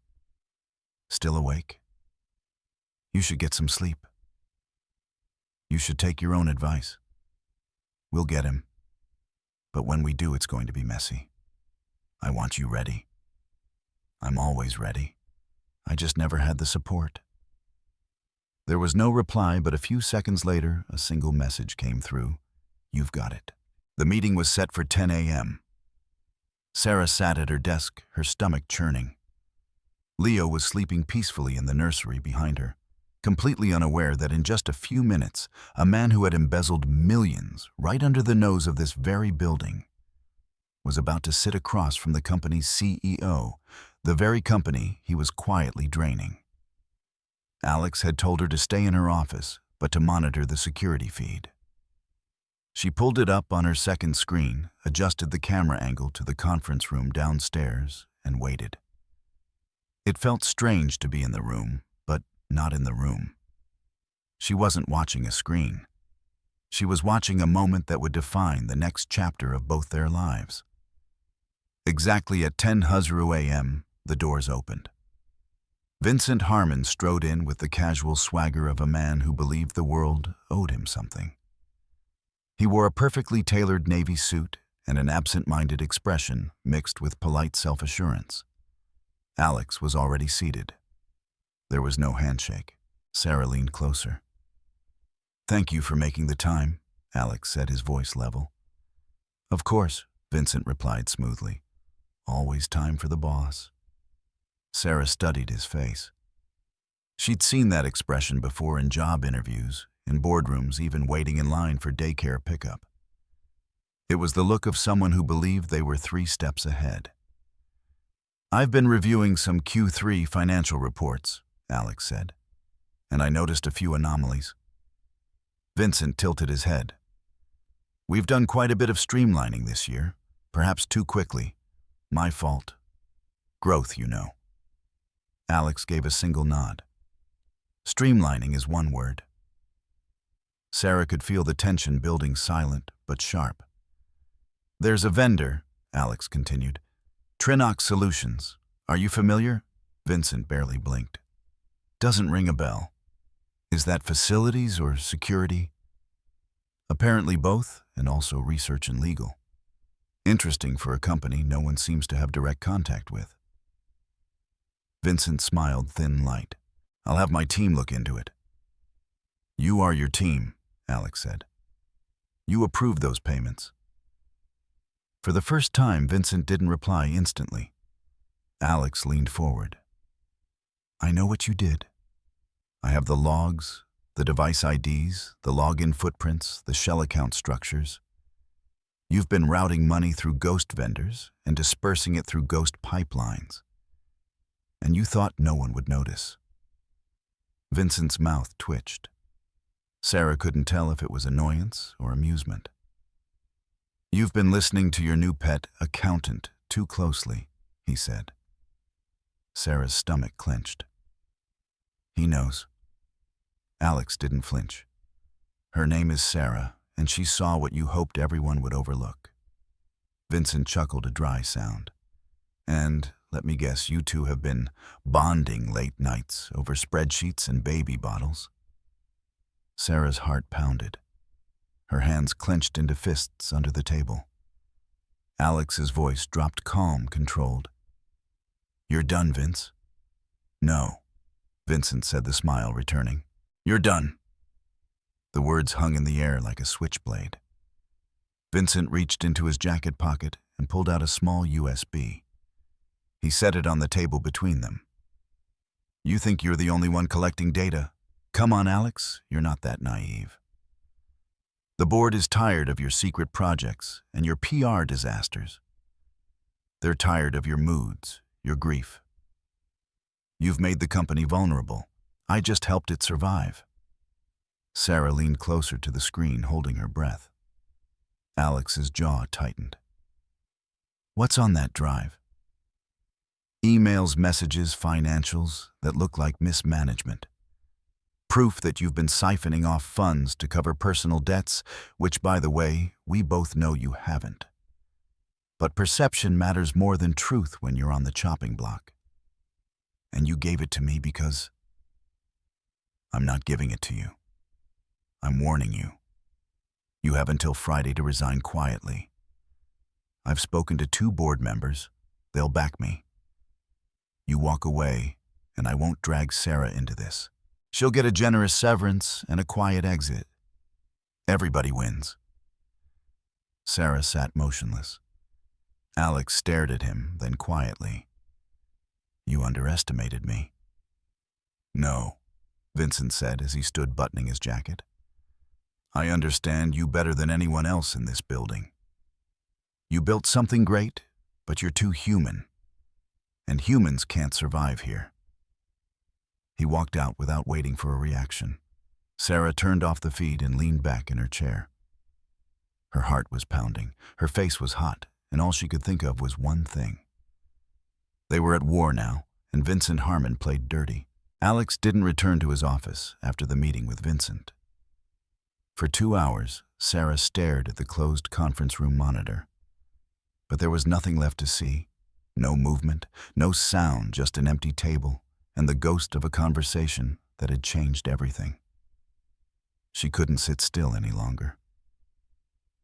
"Still awake? You should get some sleep. You should take your own advice. We'll get him. But when we do, it's going to be messy. I want you ready. I'm always ready. I just never had the support." There was no reply, but a few seconds later, a single message came through. "You've got it." The meeting was set for 10 a.m. Sarah sat at her desk, her stomach churning. Leo was sleeping peacefully in the nursery behind her, completely unaware that in just a few minutes, a man who had embezzled millions right under the nose of this very building was about to sit across from the company's CEO, the very company he was quietly draining. Alex had told her to stay in her office, but to monitor the security feed. She pulled it up on her second screen, adjusted the camera angle to the conference room downstairs, and waited. It felt strange to be in the room, but not in the room. She wasn't watching a screen. She was watching a moment that would define the next chapter of both their lives. Exactly at 10 Huzru a.m., the doors opened. Vincent Harmon strode in with the casual swagger of a man who believed the world owed him something. He wore a perfectly tailored navy suit and an absent-minded expression mixed with polite self-assurance. Alex was already seated. There was no handshake. Sarah leaned closer. "Thank you for making the time," Alex said, his voice level. "Of course," Vincent replied smoothly. "Always time for the boss." Sarah studied his face. She'd seen that expression before in job interviews, in boardrooms, even waiting in line for daycare pickup. It was the look of someone who believed they were 3 steps ahead. "I've been reviewing some Q3 financial reports," Alex said, "and I noticed a few anomalies." Vincent tilted his head. "We've done quite a bit of streamlining this year, perhaps too quickly. My fault. Growth, you know." Alex gave a single nod. Streamlining is one word. Sarah could feel the tension building, silent but sharp. "There's a vendor," Alex continued. "Trinox Solutions. Are you familiar?" Vincent barely blinked. "Doesn't ring a bell. Is that facilities or security?" "Apparently both, and also research and legal. Interesting for a company no one seems to have direct contact with." Vincent smiled, thin light. "I'll have my team look into it." "You are your team," Alex said. "You approved those payments." For the first time, Vincent didn't reply instantly. Alex leaned forward. "I know what you did. I have the logs, the device IDs, the login footprints, the shell account structures. You've been routing money through ghost vendors and dispersing it through ghost pipelines. And you thought no one would notice." Vincent's mouth twitched. Sarah couldn't tell if it was annoyance or amusement. "You've been listening to your new pet accountant too closely," he said. Sarah's stomach clenched. "He knows." Alex didn't flinch. "Her name is Sarah, and she saw what you hoped everyone would overlook." Vincent chuckled a dry sound. "And, let me guess, you two have been bonding late nights over spreadsheets and baby bottles." Sarah's heart pounded. Her hands clenched into fists under the table. Alex's voice dropped calm, controlled. "You're done, Vince?" "No," Vincent said, the smile returning. "You're done." The words hung in the air like a switchblade. Vincent reached into his jacket pocket and pulled out a small USB. He set it on the table between them. "You think you're the only one collecting data? Come on, Alex, you're not that naive. The board is tired of your secret projects and your PR disasters. They're tired of your moods, your grief. You've made the company vulnerable. I just helped it survive." Sarah leaned closer to the screen, holding her breath. Alex's jaw tightened. "What's on that drive?" "Emails, messages, financials that look like mismanagement. Proof that you've been siphoning off funds to cover personal debts, which, by the way, we both know you haven't. But perception matters more than truth when you're on the chopping block. And you gave it to me because—" "I'm not giving it to you. I'm warning you. You have until Friday to resign quietly. I've spoken to 2 board members. They'll back me. You walk away, and I won't drag Sarah into this. She'll get a generous severance and a quiet exit. Everybody wins." Sarah sat motionless. Alex stared at him, then quietly. "You underestimated me." "No," Vincent said as he stood buttoning his jacket. "I understand you better than anyone else in this building. You built something great, but you're too human. And humans can't survive here." He walked out without waiting for a reaction. Sarah turned off the feed and leaned back in her chair. Her heart was pounding, her face was hot, and all she could think of was one thing. They were at war now, and Vincent Harmon played dirty. Alex didn't return to his office after the meeting with Vincent. For 2 hours, Sarah stared at the closed conference room monitor. But there was nothing left to see. No movement, no sound, just an empty table and the ghost of a conversation that had changed everything. She couldn't sit still any longer.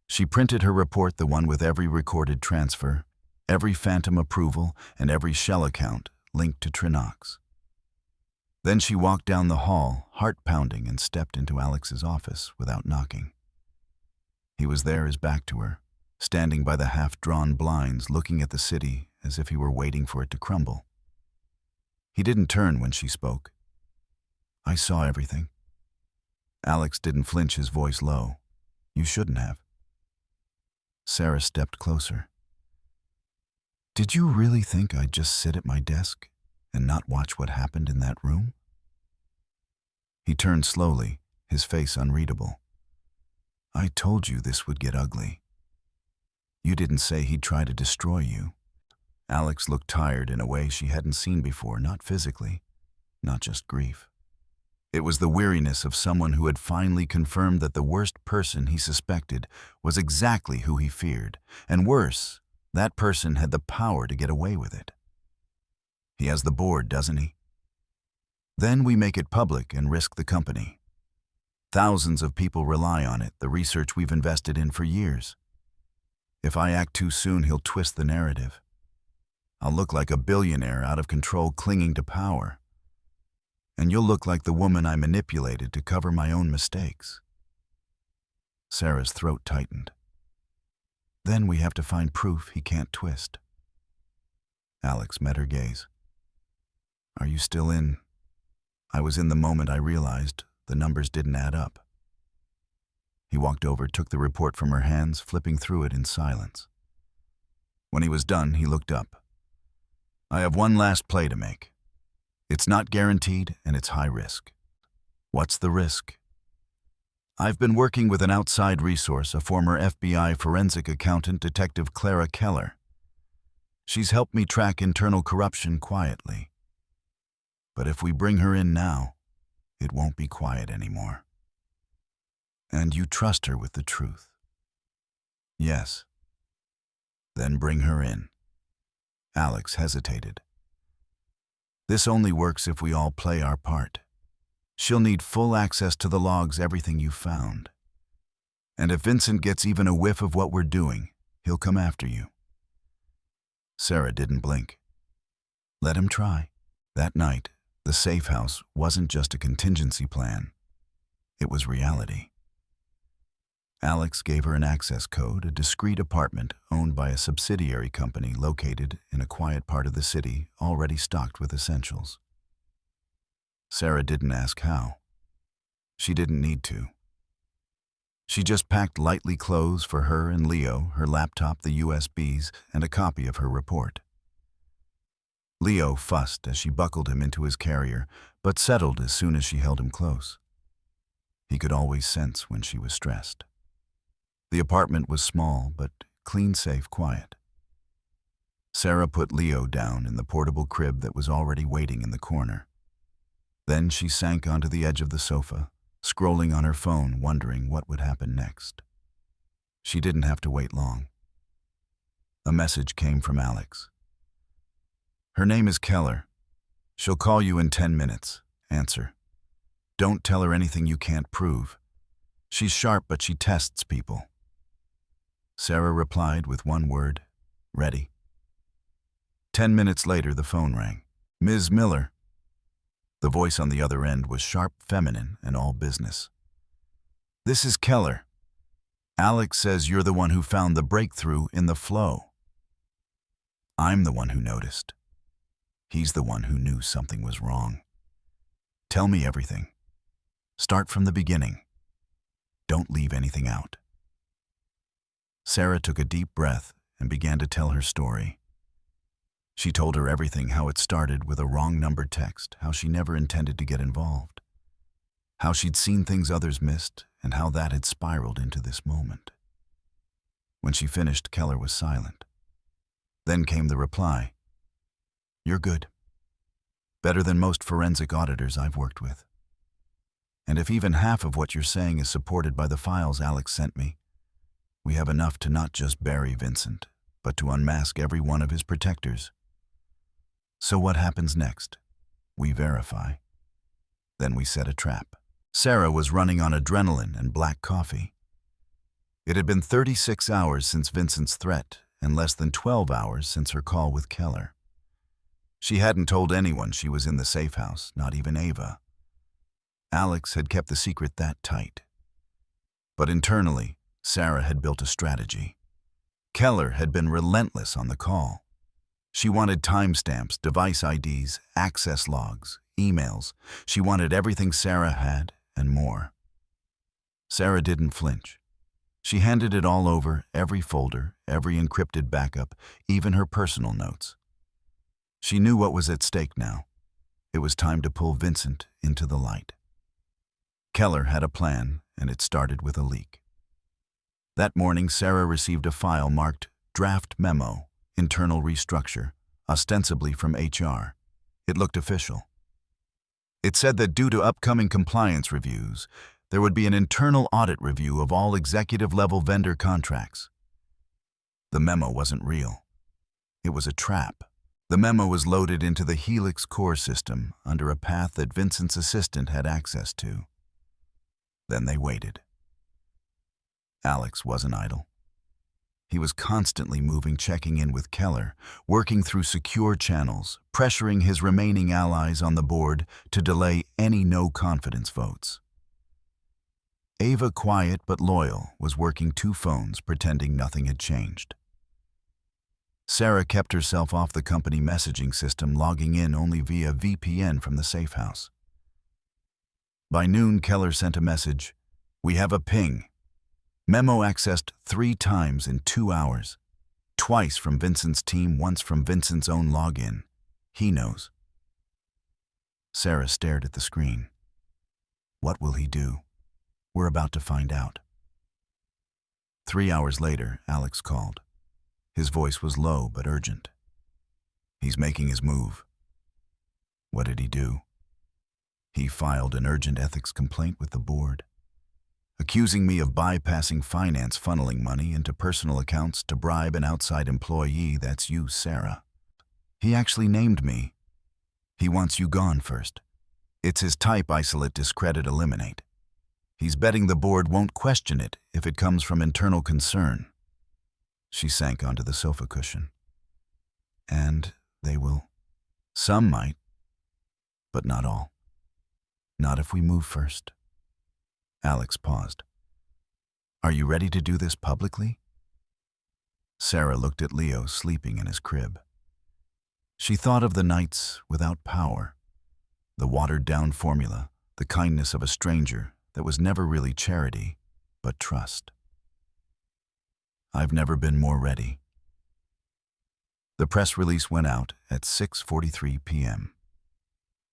She printed her report, the one with every recorded transfer, every phantom approval, and every shell account linked to Trinox. Then she walked down the hall, heart pounding, and stepped into Alex's office without knocking. He was there, his back to her, standing by the half-drawn blinds, looking at the city as if he were waiting for it to crumble. He didn't turn when she spoke. "I saw everything." Alex didn't flinch, his voice low. "You shouldn't have." Sarah stepped closer. "Did you really think I'd just sit at my desk and not watch what happened in that room?" He turned slowly, his face unreadable. "I told you this would get ugly. You didn't say he'd try to destroy you." Alex looked tired in a way she hadn't seen before, not physically, not just grief. It was the weariness of someone who had finally confirmed that the worst person he suspected was exactly who he feared, and worse, that person had the power to get away with it. "He has the board, doesn't he? Then we make it public and risk the company. Thousands of people rely on it, the research we've invested in for years. If I act too soon, he'll twist the narrative. I'll look like a billionaire out of control clinging to power. And you'll look like the woman I manipulated to cover my own mistakes." Sarah's throat tightened. "Then we have to find proof he can't twist." Alex met her gaze. "Are you still in?" "I was in the moment I realized the numbers didn't add up." He walked over, took the report from her hands, flipping through it in silence. When he was done, he looked up. "I have one last play to make. It's not guaranteed, and it's high risk." "What's the risk?" "I've been working with an outside resource, a former FBI forensic accountant, Detective Clara Keller. She's helped me track internal corruption quietly. But if we bring her in now, it won't be quiet anymore." "And you trust her with the truth?" "Yes." "Then bring her in." Alex hesitated. "This only works if we all play our part. She'll need full access to the logs, everything you found. And if Vincent gets even a whiff of what we're doing, he'll come after you." Sarah didn't blink. Let him try. That night, the safe house wasn't just a contingency plan. It was reality. Alex gave her an access code, a discreet apartment owned by a subsidiary company located in a quiet part of the city already stocked with essentials. Sarah didn't ask how. She didn't need to. She just packed lightly clothes for her and Leo, her laptop, the USBs, and a copy of her report. Leo fussed as she buckled him into his carrier, but settled as soon as she held him close. He could always sense when she was stressed. The apartment was small, but clean, safe, quiet. Sarah put Leo down in the portable crib that was already waiting in the corner. Then she sank onto the edge of the sofa, scrolling on her phone, wondering what would happen next. She didn't have to wait long. A message came from Alex. "Her name is Keller. She'll call you in 10 minutes. Answer. Don't tell her anything you can't prove. She's sharp, but she tests people." Sarah replied with one word, "Ready." 10 minutes later, the phone rang. "Ms. Miller." The voice on the other end was sharp, feminine, and all business. "This is Keller. Alex says you're the one who found the breakthrough in the flow." "I'm the one who noticed. He's the one who knew something was wrong. Tell me everything. Start from the beginning. Don't leave anything out." Sarah took a deep breath and began to tell her story. She told her everything, how it started with a wrong-numbered text, how she never intended to get involved, how she'd seen things others missed, and how that had spiraled into this moment. When she finished, Keller was silent. Then came the reply. "You're good. Better than most forensic auditors I've worked with. And if even half of what you're saying is supported by the files Alex sent me, we have enough to not just bury Vincent, but to unmask every one of his protectors. So what happens next? We verify. Then we set a trap." Sarah was running on adrenaline and black coffee. It had been 36 hours since Vincent's threat and less than 12 hours since her call with Keller. She hadn't told anyone she was in the safe house, not even Ava. Alex had kept the secret that tight. But internally, Sarah had built a strategy. Keller had been relentless on the call. She wanted timestamps, device IDs, access logs, emails. She wanted everything Sarah had and more. Sarah didn't flinch. She handed it all over, every folder, every encrypted backup, even her personal notes. She knew what was at stake now. It was time to pull Vincent into the light. Keller had a plan, and it started with a leak. That morning, Sarah received a file marked Draft Memo, Internal Restructure, ostensibly from HR. It looked official. It said that due to upcoming compliance reviews, there would be an internal audit review of all executive-level vendor contracts. The memo wasn't real. It was a trap. The memo was loaded into the Helix core system under a path that Vincent's assistant had access to. Then they waited. Alex wasn't idle. He was constantly moving, checking in with Keller, working through secure channels, pressuring his remaining allies on the board to delay any no-confidence votes. Ava, quiet but loyal, was working 2 phones, pretending nothing had changed. Sarah kept herself off the company messaging system, logging in only via VPN from the safe house. By noon, Keller sent a message, "We have a ping. Memo accessed 3 times in 2 hours. Twice from Vincent's team, once from Vincent's own login. He knows." Sarah stared at the screen. What will he do? We're about to find out. 3 hours later, Alex called. His voice was low but urgent. He's making his move. What did he do? He filed an urgent ethics complaint with the board, accusing me of bypassing finance, funneling money into personal accounts to bribe an outside employee. That's you, Sarah. He actually named me. He wants you gone first. It's his type: isolate, discredit, eliminate. He's betting the board won't question it if it comes from internal concern. She sank onto the sofa cushion. And they will. Some might, but not all. Not if we move first. Alex paused. Are you ready to do this publicly? Sarah looked at Leo sleeping in his crib. She thought of the nights without power, the watered-down formula, the kindness of a stranger that was never really charity, but trust. I've never been more ready. The press release went out at 6:43 p.m.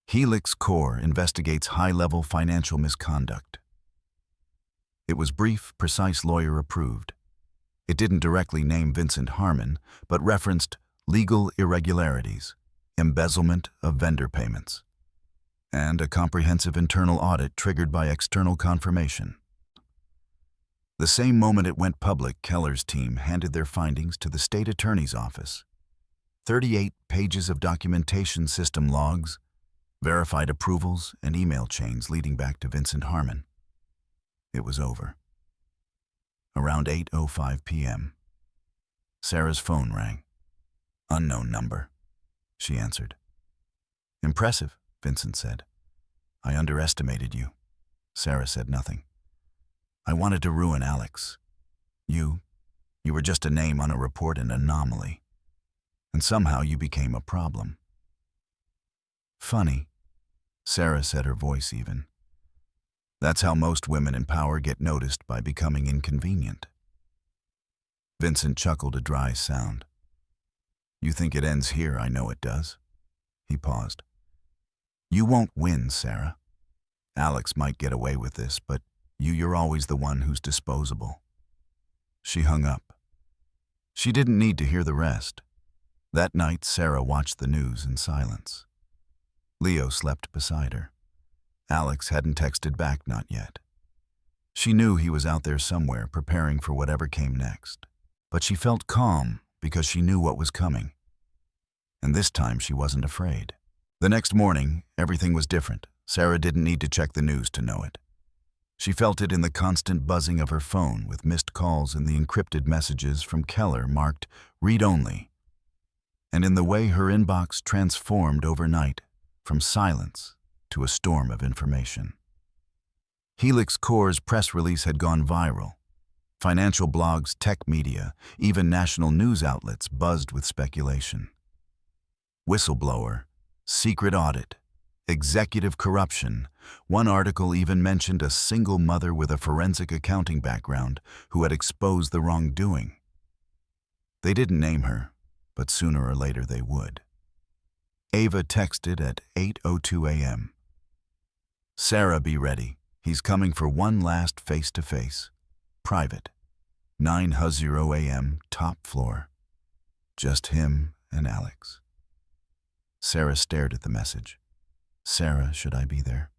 Helix Core investigates high-level financial misconduct. It was brief, precise, lawyer-approved. It didn't directly name Vincent Harmon, but referenced legal irregularities, embezzlement of vendor payments, and a comprehensive internal audit triggered by external confirmation. The same moment it went public, Keller's team handed their findings to the state attorney's office. 38 pages of documentation, system logs, verified approvals, and email chains leading back to Vincent Harmon. It was over. Around 8:05 p.m., Sarah's phone rang. Unknown number, she answered. Impressive, Vincent said. I underestimated you. Sarah said nothing. I wanted to ruin Alex. You were just a name on a report, an anomaly. And somehow you became a problem. Funny, Sarah said, her voice even. That's how most women in power get noticed, by becoming inconvenient. Vincent chuckled, a dry sound. You think it ends here? I know it does. He paused. You won't win, Sarah. Alex might get away with this, but you're always the one who's disposable. She hung up. She didn't need to hear the rest. That night, Sarah watched the news in silence. Leo slept beside her. Alex hadn't texted back, not yet. She knew he was out there somewhere, preparing for whatever came next. But she felt calm because she knew what was coming. And this time she wasn't afraid. The next morning, everything was different. Sarah didn't need to check the news to know it. She felt it in the constant buzzing of her phone, with missed calls and the encrypted messages from Keller marked read only. and in the way her inbox transformed overnight from silence to a storm of information. Helix Core's press release had gone viral. Financial blogs, tech media, even national news outlets buzzed with speculation. Whistleblower, secret audit, executive corruption. One article even mentioned a single mother with a forensic accounting background who had exposed the wrongdoing. They didn't name her, but sooner or later they would. Ava texted at 8:02 a.m. "Sarah, be ready. He's coming for one last face-to-face. Private. 9:00 a.m., top floor. Just him and Alex." Sarah stared at the message. "Sarah, should I be there?"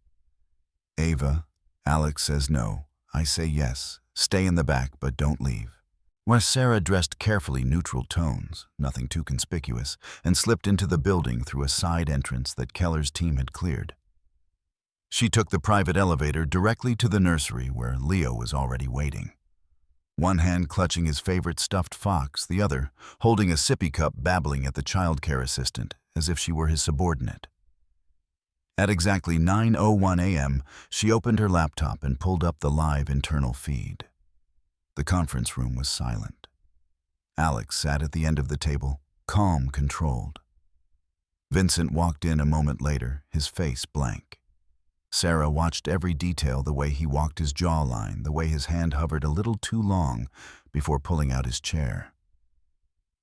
"Ava, Alex says no. I say yes. Stay in the back, but don't leave." Where Sarah dressed carefully neutral tones, nothing too conspicuous, and slipped into the building through a side entrance that Keller's team had cleared. She took the private elevator directly to the nursery where Leo was already waiting. One hand clutching his favorite stuffed fox, the other holding a sippy cup, babbling at the childcare assistant as if she were his subordinate. At exactly 9:01 a.m., she opened her laptop and pulled up the live internal feed. The conference room was silent. Alex sat at the end of the table, calm, controlled. Vincent walked in a moment later, his face blank. Sarah watched every detail, the way he walked his jawline, the way his hand hovered a little too long before pulling out his chair.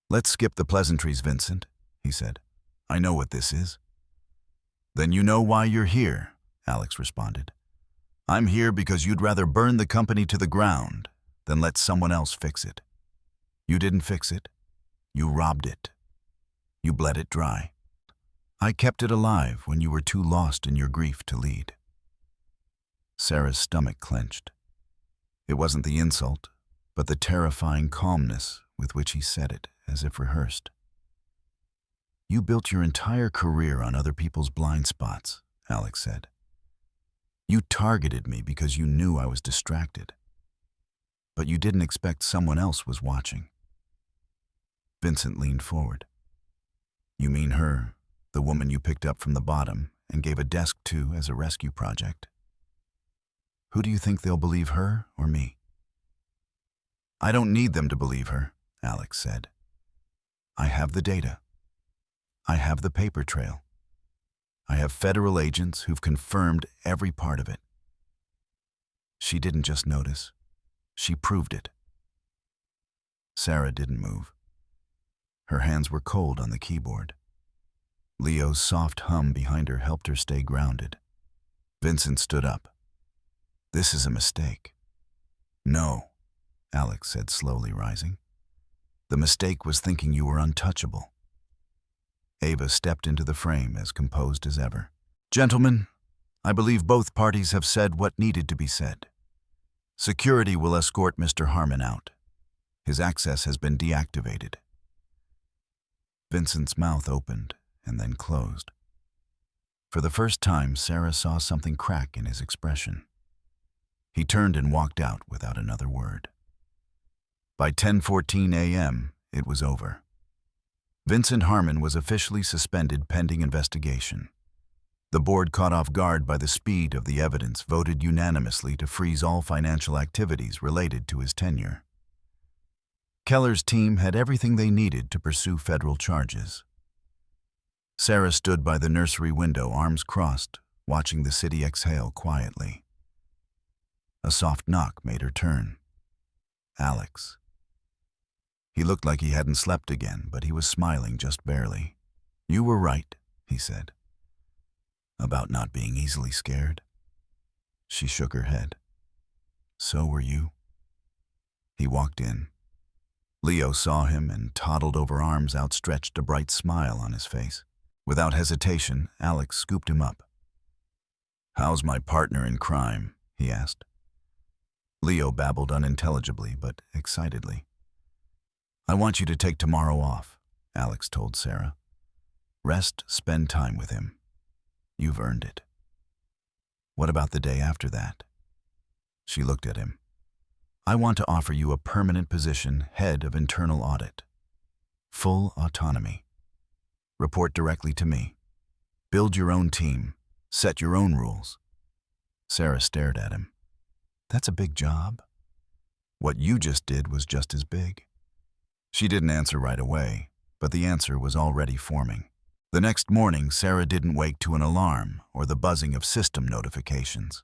"Let's skip the pleasantries, Vincent," he said. "I know what this is." "Then you know why you're here," Alex responded. "I'm here because you'd rather burn the company to the ground than let someone else fix it. You didn't fix it. You robbed it. You bled it dry. I kept it alive when you were too lost in your grief to lead." Sarah's stomach clenched. It wasn't the insult, but the terrifying calmness with which he said it, as if rehearsed. "You built your entire career on other people's blind spots," Alex said. "You targeted me because you knew I was distracted. But you didn't expect someone else was watching." Vincent leaned forward. "You mean her, the woman you picked up from the bottom and gave a desk to as a rescue project? Who do you think they'll believe, her or me?" "I don't need them to believe her," Alex said. "I have the data. I have the paper trail. I have federal agents who've confirmed every part of it. She didn't just notice. She proved it." Sarah didn't move. Her hands were cold on the keyboard. Leo's soft hum behind her helped her stay grounded. Vincent stood up. "This is a mistake." "No," Alex said, slowly rising. "The mistake was thinking you were untouchable." Ava stepped into the frame, as composed as ever. "Gentlemen, I believe both parties have said what needed to be said. Security will escort Mr. Harmon out. His access has been deactivated." Vincent's mouth opened and then closed. For the first time, Sarah saw something crack in his expression. He turned and walked out without another word. By 10:14 a.m., it was over. Vincent Harmon was officially suspended pending investigation. The board, caught off guard by the speed of the evidence, voted unanimously to freeze all financial activities related to his tenure. Keller's team had everything they needed to pursue federal charges. Sarah stood by the nursery window, arms crossed, watching the city exhale quietly. A soft knock made her turn. Alex. He looked like he hadn't slept again, but he was smiling just barely. "You were right," he said. "About not being easily scared?" She shook her head. "So were you." He walked in. Leo saw him and toddled over, arms outstretched, a bright smile on his face. Without hesitation, Alex scooped him up. "How's my partner in crime?" he asked. Leo babbled unintelligibly but excitedly. "I want you to take tomorrow off," Alex told Sarah. "Rest, spend time with him. You've earned it." "What about the day after that?" She looked at him. "I want to offer you a permanent position, head of internal audit. Full autonomy. Report directly to me. Build your own team. Set your own rules. Sarah stared at him. That's a big job. What you just did was just as big. She didn't answer right away, but the answer was already forming. The next morning, Sarah didn't wake to an alarm or the buzzing of system notifications.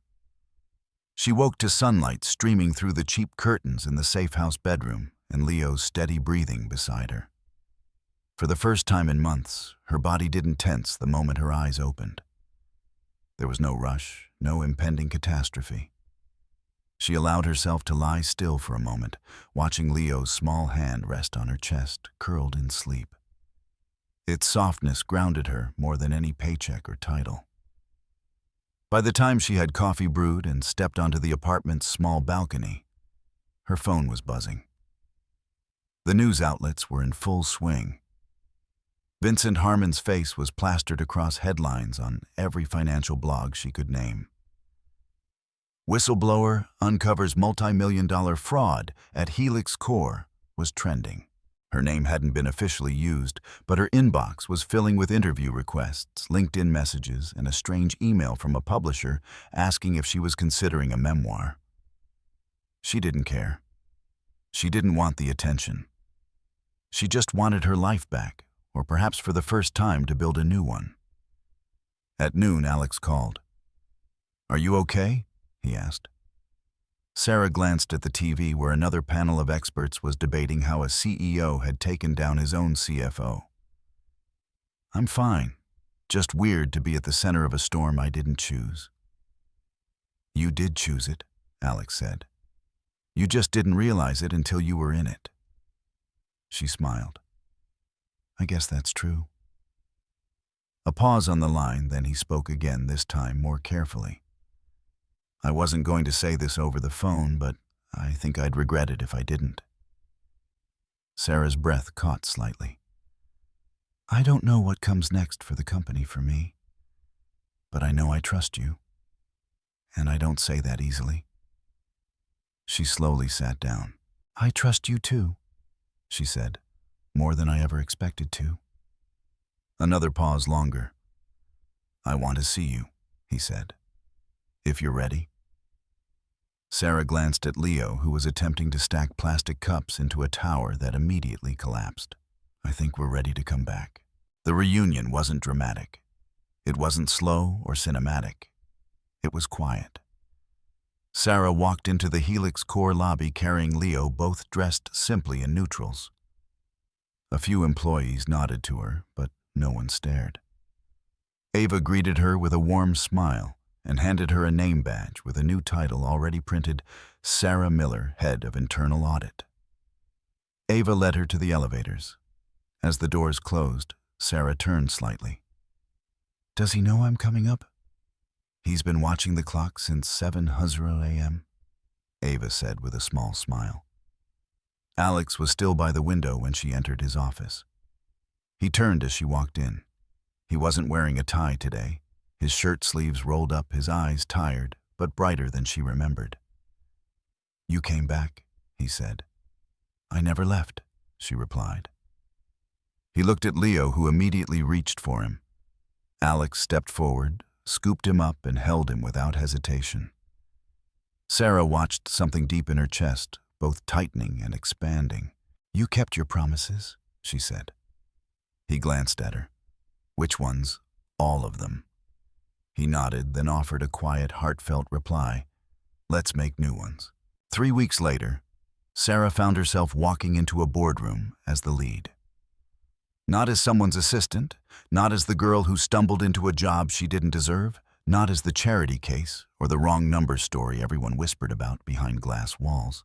She woke to sunlight streaming through the cheap curtains in the safe house bedroom and Leo's steady breathing beside her. For the first time in months, her body didn't tense the moment her eyes opened. There was no rush, no impending catastrophe. She allowed herself to lie still for a moment, watching Leo's small hand rest on her chest, curled in sleep. Its softness grounded her more than any paycheck or title. By the time she had coffee brewed and stepped onto the apartment's small balcony, her phone was buzzing. The news outlets were in full swing. Vincent Harmon's face was plastered across headlines on every financial blog she could name. Whistleblower uncovers multi-million-dollar fraud at Helix Core was trending. Her name hadn't been officially used, but her inbox was filling with interview requests, LinkedIn messages, and a strange email from a publisher asking if she was considering a memoir. She didn't care. She didn't want the attention. She just wanted her life back, or perhaps for the first time to build a new one. At noon, Alex called. "Are you okay?" he asked. Sarah glanced at the TV where another panel of experts was debating how a CEO had taken down his own CFO. "I'm fine. Just weird to be at the center of a storm I didn't choose." "You did choose it," Alex said. "You just didn't realize it until you were in it." She smiled. "I guess that's true." A pause on the line, then he spoke again, this time more carefully. "I wasn't going to say this over the phone, but I think I'd regret it if I didn't." Sarah's breath caught slightly. "I don't know what comes next for the company for me, but I know I trust you, and I don't say that easily." She slowly sat down. "I trust you too," she said, "more than I ever expected to." Another pause longer. "I want to see you," he said. "If you're ready." Sarah glanced at Leo, who was attempting to stack plastic cups into a tower that immediately collapsed. "I think we're ready to come back." The reunion wasn't dramatic. It wasn't slow or cinematic. It was quiet. Sarah walked into the Helix Core lobby carrying Leo, both dressed simply in neutrals. A few employees nodded to her, but no one stared. Ava greeted her with a warm smile and handed her a name badge with a new title already printed, Sarah Miller, Head of Internal Audit. Ava led her to the elevators. As the doors closed, Sarah turned slightly. "Does he know I'm coming up?" "He's been watching the clock since 7:00 a.m., Ava said with a small smile. Alex was still by the window when she entered his office. He turned as she walked in. He wasn't wearing a tie today, his shirt sleeves rolled up, his eyes tired, but brighter than she remembered. "You came back," he said. "I never left," she replied. He looked at Leo, who immediately reached for him. Alex stepped forward, scooped him up, and held him without hesitation. Sarah watched something deep in her chest, both tightening and expanding. "You kept your promises," she said. He glanced at her. "Which ones?" "All of them." He nodded, then offered a quiet, heartfelt reply. "Let's make new ones." 3 weeks later, Sarah found herself walking into a boardroom as the lead. Not as someone's assistant, not as the girl who stumbled into a job she didn't deserve, not as the charity case or the wrong number story everyone whispered about behind glass walls.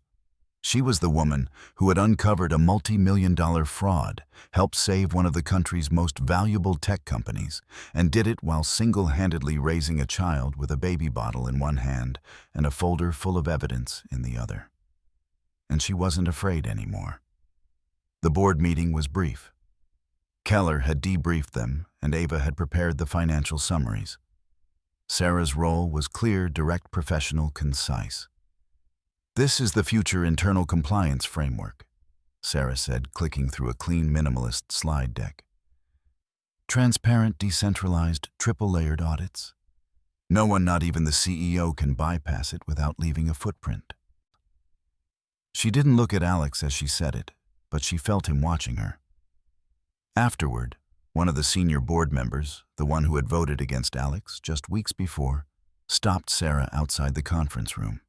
She was the woman who had uncovered a multi-million-dollar fraud, helped save one of the country's most valuable tech companies, and did it while single-handedly raising a child with a baby bottle in one hand and a folder full of evidence in the other. And she wasn't afraid anymore. The board meeting was brief. Keller had debriefed them, and Ava had prepared the financial summaries. Sarah's role was clear, direct, professional, concise. "This is the future internal compliance framework," Sarah said, clicking through a clean minimalist slide deck. Transparent, decentralized, triple-layered audits. No one, not even the CEO, can bypass it without leaving a footprint. She didn't look at Alex as she said it, but she felt him watching her. Afterward, one of the senior board members, the one who had voted against Alex just weeks before, stopped Sarah outside the conference room.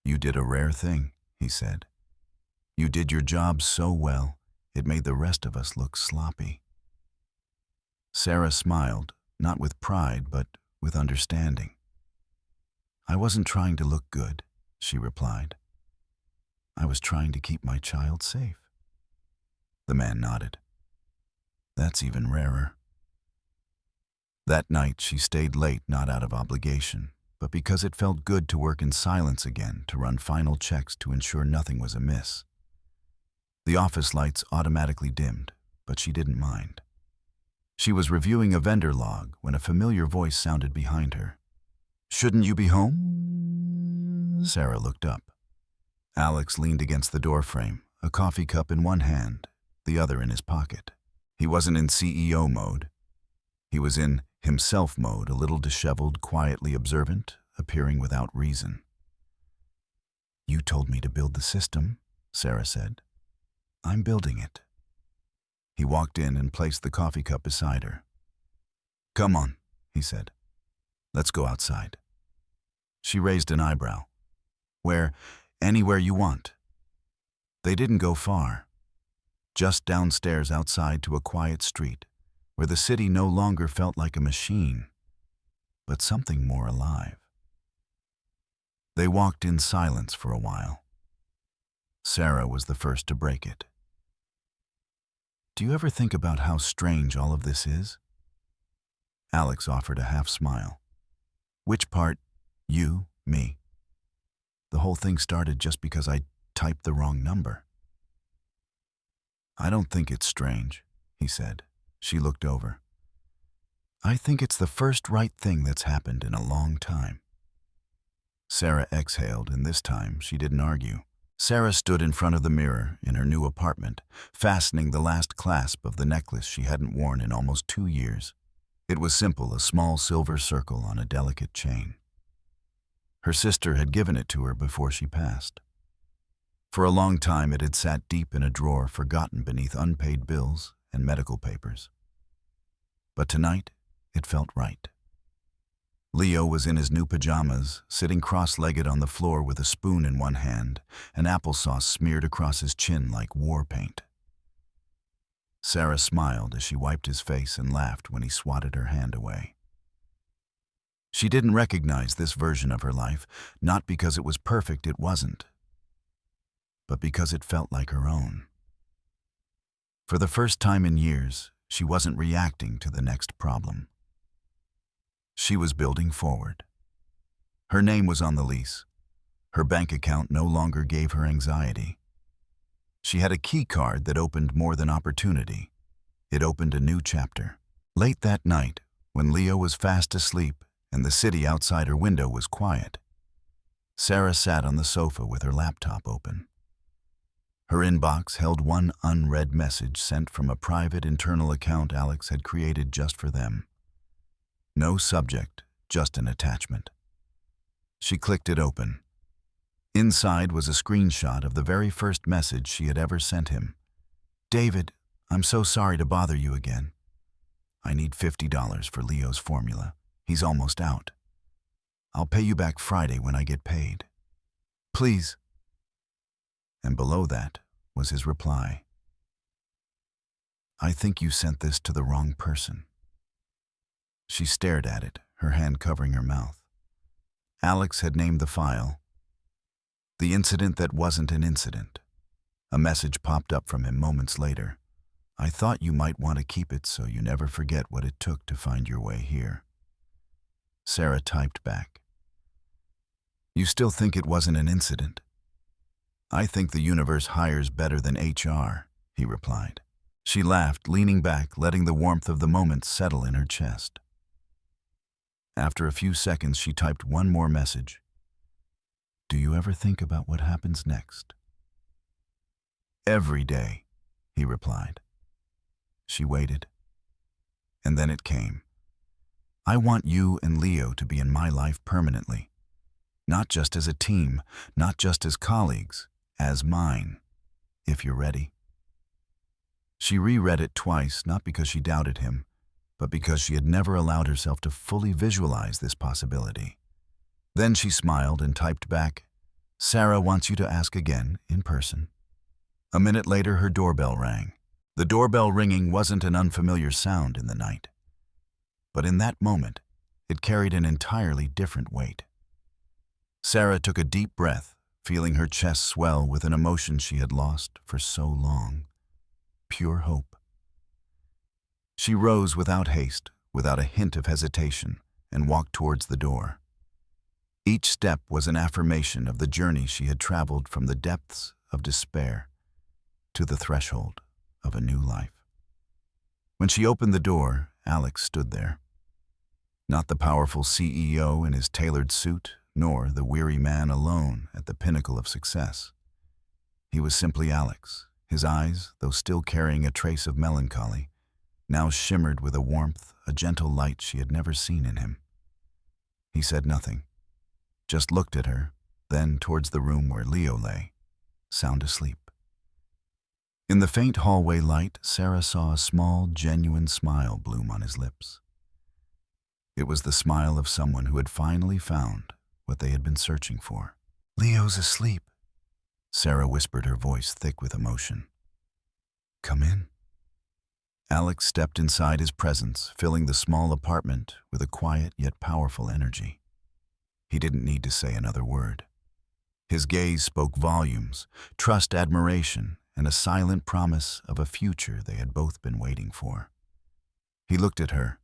"You did a rare thing," he said. "You did your job so well, it made the rest of us look sloppy." Sarah smiled, not with pride, but with understanding. "I wasn't trying to look good," she replied. "I was trying to keep my child safe." The man nodded. "That's even rarer." That night she stayed late, not out of obligation, but because it felt good to work in silence again, to run final checks to ensure nothing was amiss. The office lights automatically dimmed, but she didn't mind. She was reviewing a vendor log when a familiar voice sounded behind her. "Shouldn't you be home?" Sarah looked up. Alex leaned against the doorframe, a coffee cup in one hand, the other in his pocket. He wasn't in CEO mode. He was in himself mode, a little disheveled, quietly observant, appearing without reason. "You told me to build the system," Sarah said. "I'm building it." He walked in and placed the coffee cup beside her. "Come on," he said. "Let's go outside." She raised an eyebrow. "Where? Anywhere you want." They didn't go far. Just downstairs outside to a quiet street, where the city no longer felt like a machine, but something more alive. They walked in silence for a while. Sarah was the first to break it. "Do you ever think about how strange all of this is?" Alex offered a half smile. "Which part? You, me?" "The whole thing started just because I typed the wrong number." "I don't think it's strange," he said. She looked over. "I think it's the first right thing that's happened in a long time." Sarah exhaled, and this time she didn't argue. Sarah stood in front of the mirror in her new apartment, fastening the last clasp of the necklace she hadn't worn in almost 2 years. It was simple, a small silver circle on a delicate chain. Her sister had given it to her before she passed. For a long time it had sat deep in a drawer, forgotten beneath unpaid bills and medical papers. But tonight, it felt right. Leo was in his new pajamas, sitting cross-legged on the floor with a spoon in one hand, and applesauce smeared across his chin like war paint. Sarah smiled as she wiped his face and laughed when he swatted her hand away. She didn't recognize this version of her life, not because it was perfect, it wasn't, but because it felt like her own. For the first time in years, she wasn't reacting to the next problem. She was building forward. Her name was on the lease. Her bank account no longer gave her anxiety. She had a key card that opened more than opportunity. It opened a new chapter. Late that night, when Leo was fast asleep and the city outside her window was quiet, Sarah sat on the sofa with her laptop open. Her inbox held one unread message sent from a private internal account Alex had created just for them. No subject, just an attachment. She clicked it open. Inside was a screenshot of the very first message she had ever sent him. "David, I'm so sorry to bother you again. I need $50 for Leo's formula. He's almost out. I'll pay you back Friday when I get paid. Please." And below that was his reply. "I think you sent this to the wrong person." She stared at it, her hand covering her mouth. Alex had named the file "The Incident That Wasn't an Incident." A message popped up from him moments later. "I thought you might want to keep it so you never forget what it took to find your way here." Sarah typed back, "You still think it wasn't an incident?" "I think the universe hires better than HR," he replied. She laughed, leaning back, letting the warmth of the moment settle in her chest. After a few seconds, she typed one more message. "Do you ever think about what happens next?" "Every day," he replied. She waited. And then it came. I want you and Leo to be in my life permanently. Not just as a team, not just as colleagues, as mine, if you're ready. She reread it twice, not because she doubted him, but because she had never allowed herself to fully visualize this possibility. Then she smiled and typed back, "Sarah wants you to ask again, in person." A minute later, her doorbell rang. The doorbell ringing wasn't an unfamiliar sound in the night. But in that moment, it carried an entirely different weight. Sarah took a deep breath, feeling her chest swell with an emotion she had lost for so long. Pure hope. She rose without haste, without a hint of hesitation, and walked towards the door. Each step was an affirmation of the journey she had traveled from the depths of despair to the threshold of a new life. When she opened the door, Alex stood there. Not the powerful CEO in his tailored suit, nor the weary man alone at the pinnacle of success. He was simply Alex. His eyes, though still carrying a trace of melancholy, now shimmered with a warmth, a gentle light she had never seen in him. He said nothing, just looked at her, then towards the room where Leo lay, sound asleep. In the faint hallway light, Sarah saw a small, genuine smile bloom on his lips. It was the smile of someone who had finally found what they had been searching for. "Leo's asleep," Sarah whispered, her voice thick with emotion. "Come in." Alex stepped inside his presence, filling the small apartment with a quiet yet powerful energy. He didn't need to say another word. His gaze spoke volumes, trust, admiration, and a silent promise of a future they had both been waiting for. He looked at her,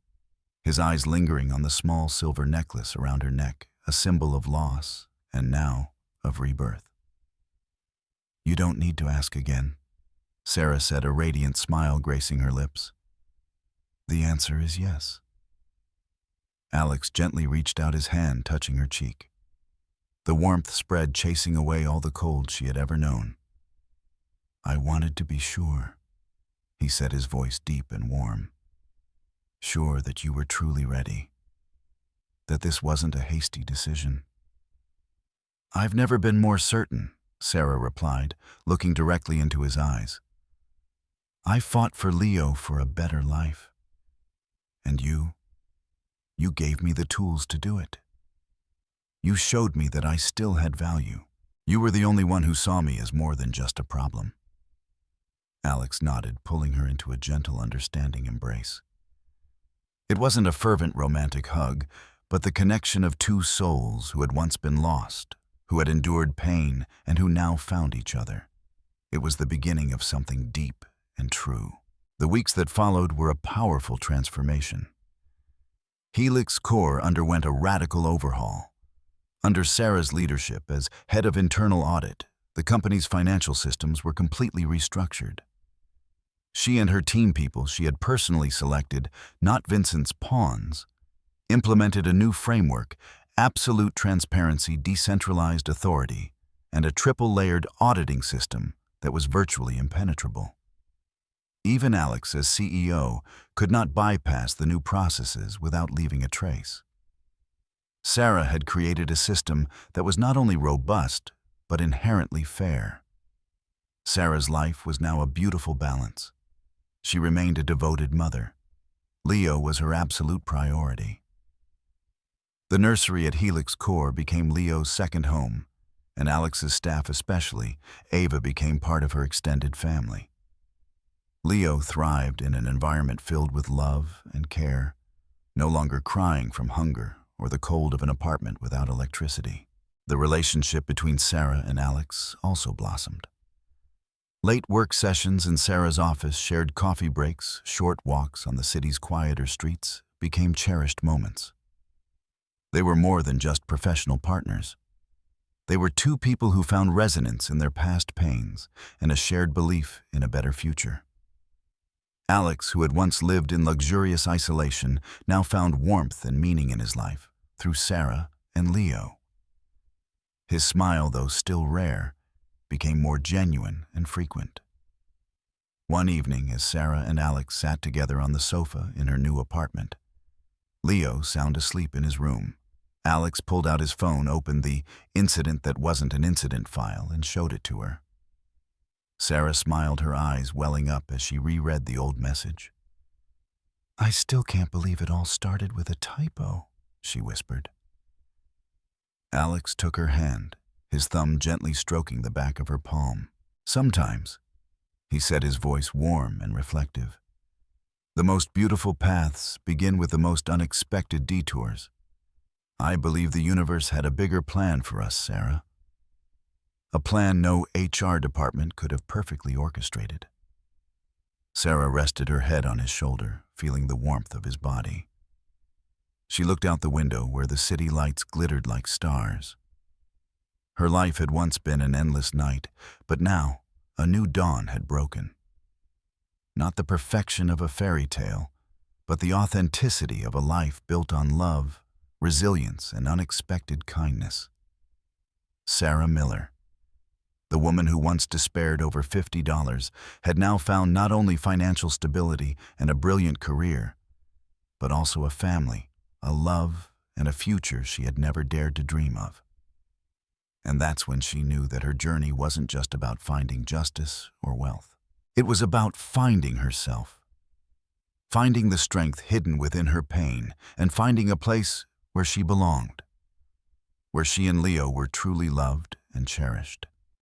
his eyes lingering on the small silver necklace around her neck, a symbol of loss and now of rebirth. "You don't need to ask again," Sarah said, a radiant smile gracing her lips. "The answer is yes." Alex gently reached out his hand, touching her cheek. The warmth spread, chasing away all the cold she had ever known. "I wanted to be sure," he said, his voice deep and warm. "Sure that you were truly ready, that this wasn't a hasty decision." "I've never been more certain," Sarah replied, looking directly into his eyes. "I fought for Leo for a better life. And you gave me the tools to do it. You showed me that I still had value. You were the only one who saw me as more than just a problem." Alex nodded, pulling her into a gentle, understanding embrace. It wasn't a fervent romantic hug, but the connection of two souls who had once been lost, who had endured pain, and who now found each other. It was the beginning of something deep and true. The weeks that followed were a powerful transformation. Helix Core underwent a radical overhaul. Under Sarah's leadership as head of internal audit, the company's financial systems were completely restructured. She and her team people she had personally selected, not Vincent's pawns, implemented a new framework, absolute transparency, decentralized authority, and a triple-layered auditing system that was virtually impenetrable. Even Alex, as CEO, could not bypass the new processes without leaving a trace. Sarah had created a system that was not only robust, but inherently fair. Sarah's life was now a beautiful balance. She remained a devoted mother. Leo was her absolute priority. The nursery at Helix Core became Leo's second home, and Alex's staff especially, Ava, became part of her extended family. Leo thrived in an environment filled with love and care, no longer crying from hunger or the cold of an apartment without electricity. The relationship between Sarah and Alex also blossomed. Late work sessions in Sarah's office, shared coffee breaks, short walks on the city's quieter streets became cherished moments. They were more than just professional partners. They were two people who found resonance in their past pains and a shared belief in a better future. Alex, who had once lived in luxurious isolation, now found warmth and meaning in his life through Sarah and Leo. His smile, though still rare, became more genuine and frequent. One evening, as Sarah and Alex sat together on the sofa in her new apartment, Leo sound asleep in his room. Alex pulled out his phone, opened the incident that wasn't an incident file, and showed it to her. Sarah smiled, her eyes welling up as she reread the old message. "I still can't believe it all started with a typo," she whispered. Alex took her hand, his thumb gently stroking the back of her palm. "Sometimes," he said, his voice warm and reflective, "the most beautiful paths begin with the most unexpected detours. I believe the universe had a bigger plan for us, Sarah. A plan no HR department could have perfectly orchestrated." Sarah rested her head on his shoulder, feeling the warmth of his body. She looked out the window where the city lights glittered like stars. Her life had once been an endless night, but now a new dawn had broken. Not the perfection of a fairy tale, but the authenticity of a life built on love, resilience, and unexpected kindness. Sarah Miller, the woman who once despaired over $50, had now found not only financial stability and a brilliant career, but also a family, a love, and a future she had never dared to dream of. And that's when she knew that her journey wasn't just about finding justice or wealth. It was about finding herself, finding the strength hidden within her pain, and finding a place where she belonged, where she and Leo were truly loved and cherished.